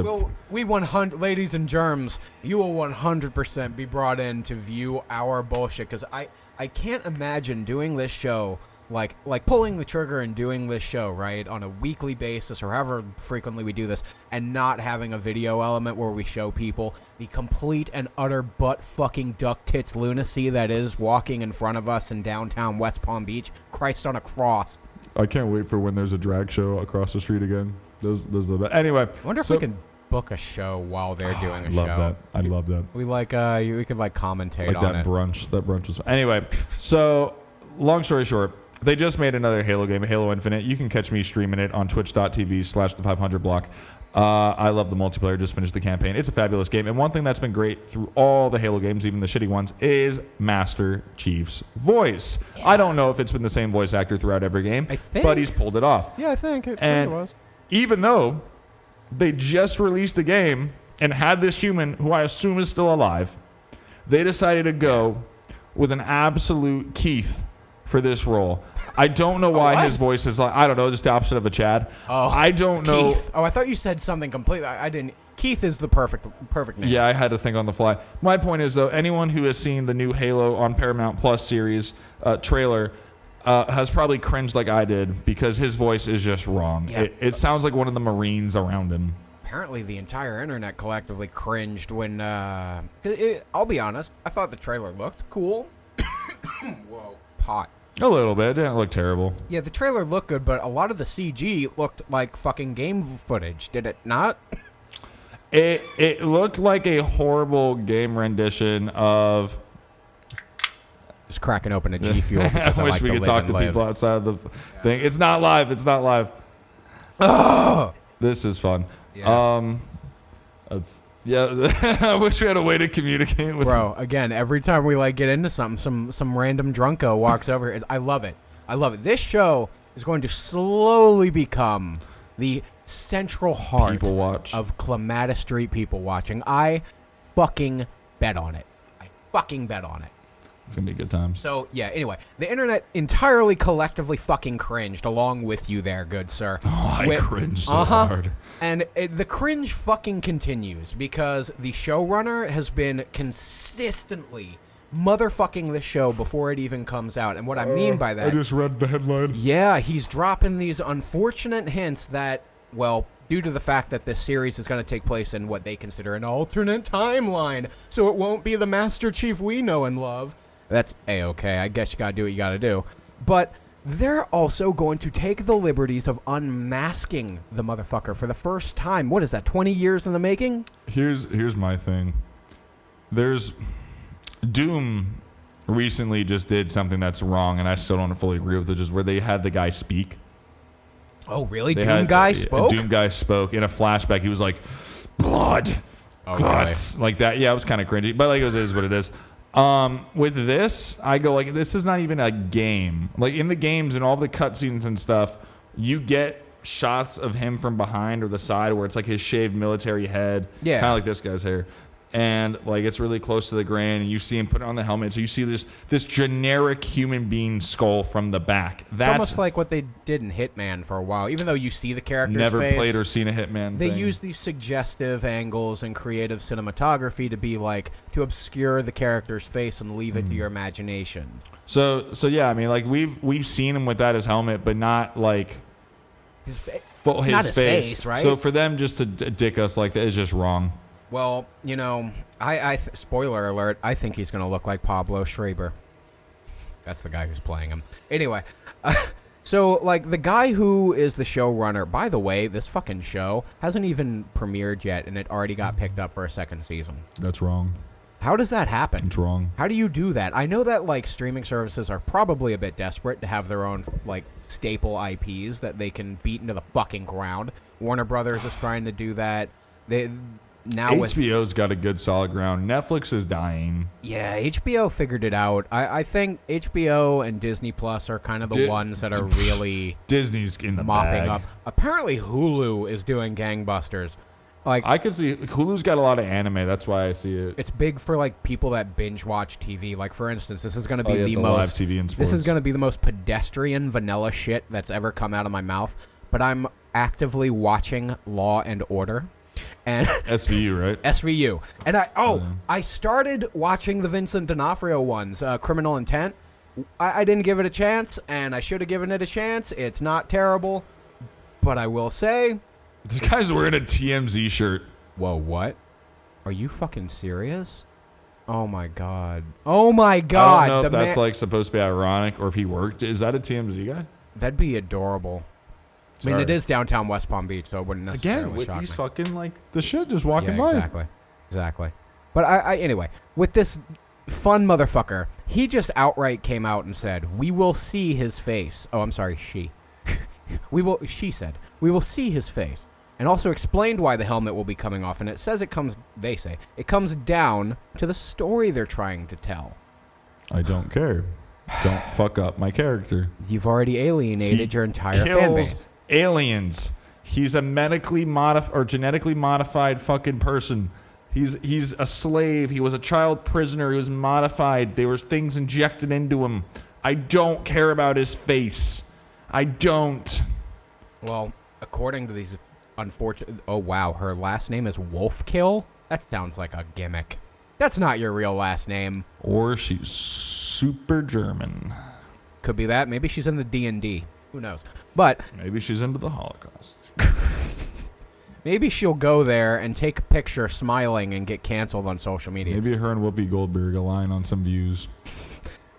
[SPEAKER 1] We 100, ladies and germs, you will 100% be brought in to view our bullshit, because I can't imagine doing this show, like pulling the trigger and doing this show, right, on a weekly basis or however frequently we do this, and not having a video element where we show people the complete and utter butt-fucking duck-tits lunacy that is walking in front of us in downtown West Palm Beach. Christ on a cross.
[SPEAKER 2] I can't wait for when there's a drag show across the street again. Those are the best. Anyway.
[SPEAKER 1] I wonder if we can book a show while they're doing a
[SPEAKER 2] love
[SPEAKER 1] show.
[SPEAKER 2] that. I love that.
[SPEAKER 1] We we could like commentate
[SPEAKER 2] Like
[SPEAKER 1] on
[SPEAKER 2] that
[SPEAKER 1] it.
[SPEAKER 2] brunch. That brunch was.
[SPEAKER 4] Anyway, so long story short, they just made another Halo game, Halo Infinite. You can catch me streaming it on twitch.tv/the500block. I love the multiplayer. Just finished the campaign. It's a fabulous game. And one thing that's been great through all the Halo games, even the shitty ones, is Master Chief's voice. Yeah. I don't know if it's been the same voice actor throughout every game, but he's pulled it off.
[SPEAKER 1] Yeah, I think it was.
[SPEAKER 4] Even though they just released a game and had this human, who I assume is still alive, they decided to go with an absolute Keith for this role. I don't know why his voice is like, I don't know, just the opposite of a Chad.
[SPEAKER 1] Oh,
[SPEAKER 4] I don't know.
[SPEAKER 1] Keith. Oh, I thought you said something completely. I didn't. Keith is the perfect name.
[SPEAKER 4] Yeah, I had to think on the fly. My point is, though, anyone who has seen the new Halo on Paramount Plus series trailer has probably cringed like I did because his voice is just wrong.
[SPEAKER 1] Yeah.
[SPEAKER 4] It sounds like one of the Marines around him.
[SPEAKER 1] Apparently, the entire internet collectively cringed when. I'll be honest. I thought the trailer looked cool. Whoa, pot.
[SPEAKER 4] A little bit. It didn't look terrible.
[SPEAKER 1] Yeah, the trailer looked good, but a lot of the CG looked like fucking game footage. Did it not?
[SPEAKER 4] It looked like a horrible game rendition of.
[SPEAKER 1] Just cracking open a G Fuel.
[SPEAKER 4] I wish we could talk to people outside of the thing. It's not live. It's not live.
[SPEAKER 1] Oh,
[SPEAKER 4] this is fun.
[SPEAKER 1] Yeah.
[SPEAKER 4] I wish we had a way to communicate with.
[SPEAKER 1] Bro, again, every time we like get into something, some random drunko walks over here. I love it. I love it. This show is going to slowly become the central heart
[SPEAKER 4] People watch.
[SPEAKER 1] of Clematis Street people watching. I fucking bet on it. I fucking bet on it.
[SPEAKER 4] It's going to be a good time.
[SPEAKER 1] So, yeah, anyway, the internet entirely collectively fucking cringed along with you there, good sir.
[SPEAKER 4] Oh, I cringed so hard.
[SPEAKER 1] And the cringe fucking continues because the showrunner has been consistently motherfucking the show before it even comes out. And what I mean by that...
[SPEAKER 2] I just read the headline.
[SPEAKER 1] Yeah, he's dropping these unfortunate hints that, well, due to the fact that this series is going to take place in what they consider an alternate timeline, so it won't be the Master Chief we know and love. That's A-okay. I guess you gotta do what you gotta do. But they're also going to take the liberties of unmasking the motherfucker for the first time. What is that, 20 years in the making?
[SPEAKER 4] Here's my thing. There's... Doom recently just did something that's wrong, and I still don't fully agree with it, just where they had the guy speak.
[SPEAKER 1] Oh, really? Doom Guy spoke?
[SPEAKER 4] Doom Guy spoke. In a flashback, he was like, blood, guts, like that. Yeah, it was kind of cringy, but like it is what it is. With this, I go like, this is not even a game. Like in the games and all the cutscenes and stuff, you get shots of him from behind or the side where it's like his shaved military head, kind of like this guy's hair, and like it's really close to the grain, and you see him put it on the helmet, so you see this generic human being skull from the back. That's
[SPEAKER 1] almost like what they did in Hitman for a while. Even though you see the character's
[SPEAKER 4] never
[SPEAKER 1] face,
[SPEAKER 4] played or seen a Hitman.
[SPEAKER 1] They use these suggestive angles and creative cinematography to be like to obscure the character's face and leave it to your imagination.
[SPEAKER 4] So yeah, I mean, like we've seen him without his helmet, but not like his face,
[SPEAKER 1] right?
[SPEAKER 4] So for them just to dick us like that is just wrong.
[SPEAKER 1] Well, you know, spoiler alert, I think he's going to look like Pablo Schreiber. That's the guy who's playing him. Anyway, so, like, the guy who is the showrunner, by the way, this fucking show hasn't even premiered yet, and it already got picked up for a second season.
[SPEAKER 2] That's wrong.
[SPEAKER 1] How does that happen?
[SPEAKER 2] It's wrong.
[SPEAKER 1] How do you do that? I know that, like, streaming services are probably a bit desperate to have their own, like, staple IPs that they can beat into the fucking ground. Warner Brothers is trying to do that.
[SPEAKER 4] HBO's got a good solid ground. Netflix is dying.
[SPEAKER 1] Yeah, HBO figured it out. I think HBO and Disney Plus are kind of the ones that are really
[SPEAKER 4] Disney's in the
[SPEAKER 1] mopping
[SPEAKER 4] bag.
[SPEAKER 1] up. Apparently Hulu is doing gangbusters. Like
[SPEAKER 4] I could see Hulu's got a lot of anime. That's why I see it.
[SPEAKER 1] It's big for like people that binge watch TV. Like for instance, this is going to be the
[SPEAKER 4] live
[SPEAKER 1] most
[SPEAKER 4] TV and sports.
[SPEAKER 1] This is going to be the most pedestrian vanilla shit that's ever come out of my mouth. But I'm actively watching Law and Order. And
[SPEAKER 4] SVU, right?
[SPEAKER 1] SVU. And I started watching the Vincent D'Onofrio ones, Criminal Intent. I didn't give it a chance, and I should have given it a chance. It's not terrible, but I will say...
[SPEAKER 4] This guy's wearing a TMZ shirt.
[SPEAKER 1] Whoa, what? Are you fucking serious? Oh my god. Oh my god!
[SPEAKER 4] I don't know if that's like supposed to be ironic or if he worked. Is that a TMZ guy?
[SPEAKER 1] That'd be adorable. I mean, it is downtown West Palm Beach, so it wouldn't necessarily
[SPEAKER 4] Again, with
[SPEAKER 1] shock
[SPEAKER 4] these
[SPEAKER 1] me.
[SPEAKER 4] fucking, like, the shit just walking by.
[SPEAKER 1] Exactly. But anyway, with this fun motherfucker, he just outright came out and said, "We will see his face." Oh, I'm sorry, she. She said, "We will see his face." And also explained why the helmet will be coming off, and it says they say, it comes down to the story they're trying to tell.
[SPEAKER 2] I don't care. Don't fuck up my character.
[SPEAKER 1] You've already alienated your entire fan base.
[SPEAKER 4] Aliens. He's a genetically modified fucking person. He's a slave. He was a child prisoner. He was modified. There was things injected into him. I don't care about his face. I don't.
[SPEAKER 1] Well, according to these unfortunate... Oh, wow. Her last name is Wolfkill? That sounds like a gimmick. That's not your real last name.
[SPEAKER 2] Or she's super German.
[SPEAKER 1] Could be that. Maybe she's in the D&D. Who knows? But
[SPEAKER 4] maybe she's into the Holocaust.
[SPEAKER 1] Maybe she'll go there and take a picture smiling and get canceled on social media.
[SPEAKER 2] Maybe her and Whoopi Goldberg align on some views.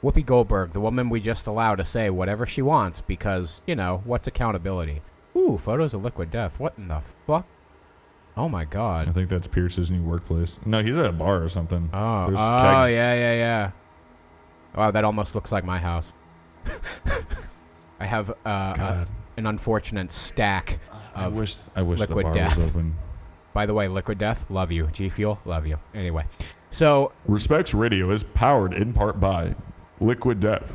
[SPEAKER 1] Whoopi Goldberg, the woman we just allow to say whatever she wants because, what's accountability? Ooh, photos of Liquid Death. What in the fuck? Oh, my God.
[SPEAKER 2] I think that's Pierce's new workplace. No, he's at a bar or something.
[SPEAKER 1] Oh, yeah. Wow, that almost looks like my house. I have an unfortunate stack of
[SPEAKER 2] I wish the
[SPEAKER 1] Liquid
[SPEAKER 2] bar
[SPEAKER 1] Death.
[SPEAKER 2] was open.
[SPEAKER 1] By the way, Liquid Death, love you. G Fuel, love you. Anyway, so
[SPEAKER 2] Respects Radio is powered in part by Liquid Death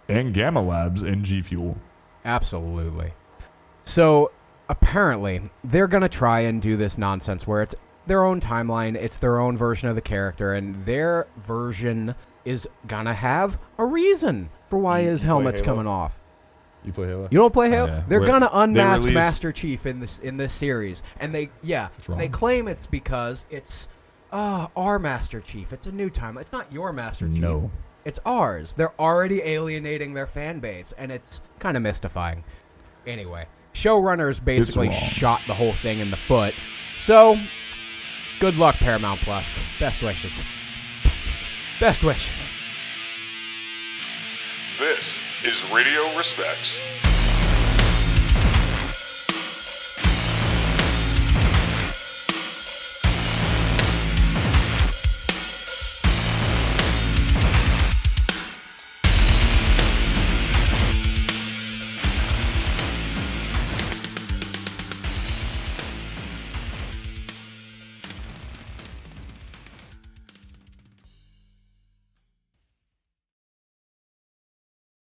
[SPEAKER 2] and Gamma Labs and G Fuel.
[SPEAKER 1] absolutely. So apparently, they're gonna try and do this nonsense where it's their own timeline, it's their own version of the character, and their version is gonna have a reason for why his helmet's coming off.
[SPEAKER 2] You play Halo?
[SPEAKER 1] You don't play Halo?
[SPEAKER 2] Yeah.
[SPEAKER 1] They're gonna unmask
[SPEAKER 2] released-
[SPEAKER 1] Master Chief in this series, and they claim it's because it's our Master Chief. It's a new time. It's not your Master Chief.
[SPEAKER 2] No.
[SPEAKER 1] It's ours. They're already alienating their fan base, and it's kind of mystifying. Anyway, showrunners basically
[SPEAKER 2] wrong.
[SPEAKER 1] shot the whole thing in the foot. So, good luck, Paramount Plus. Best wishes. Best wishes.
[SPEAKER 3] This is Radio Respects.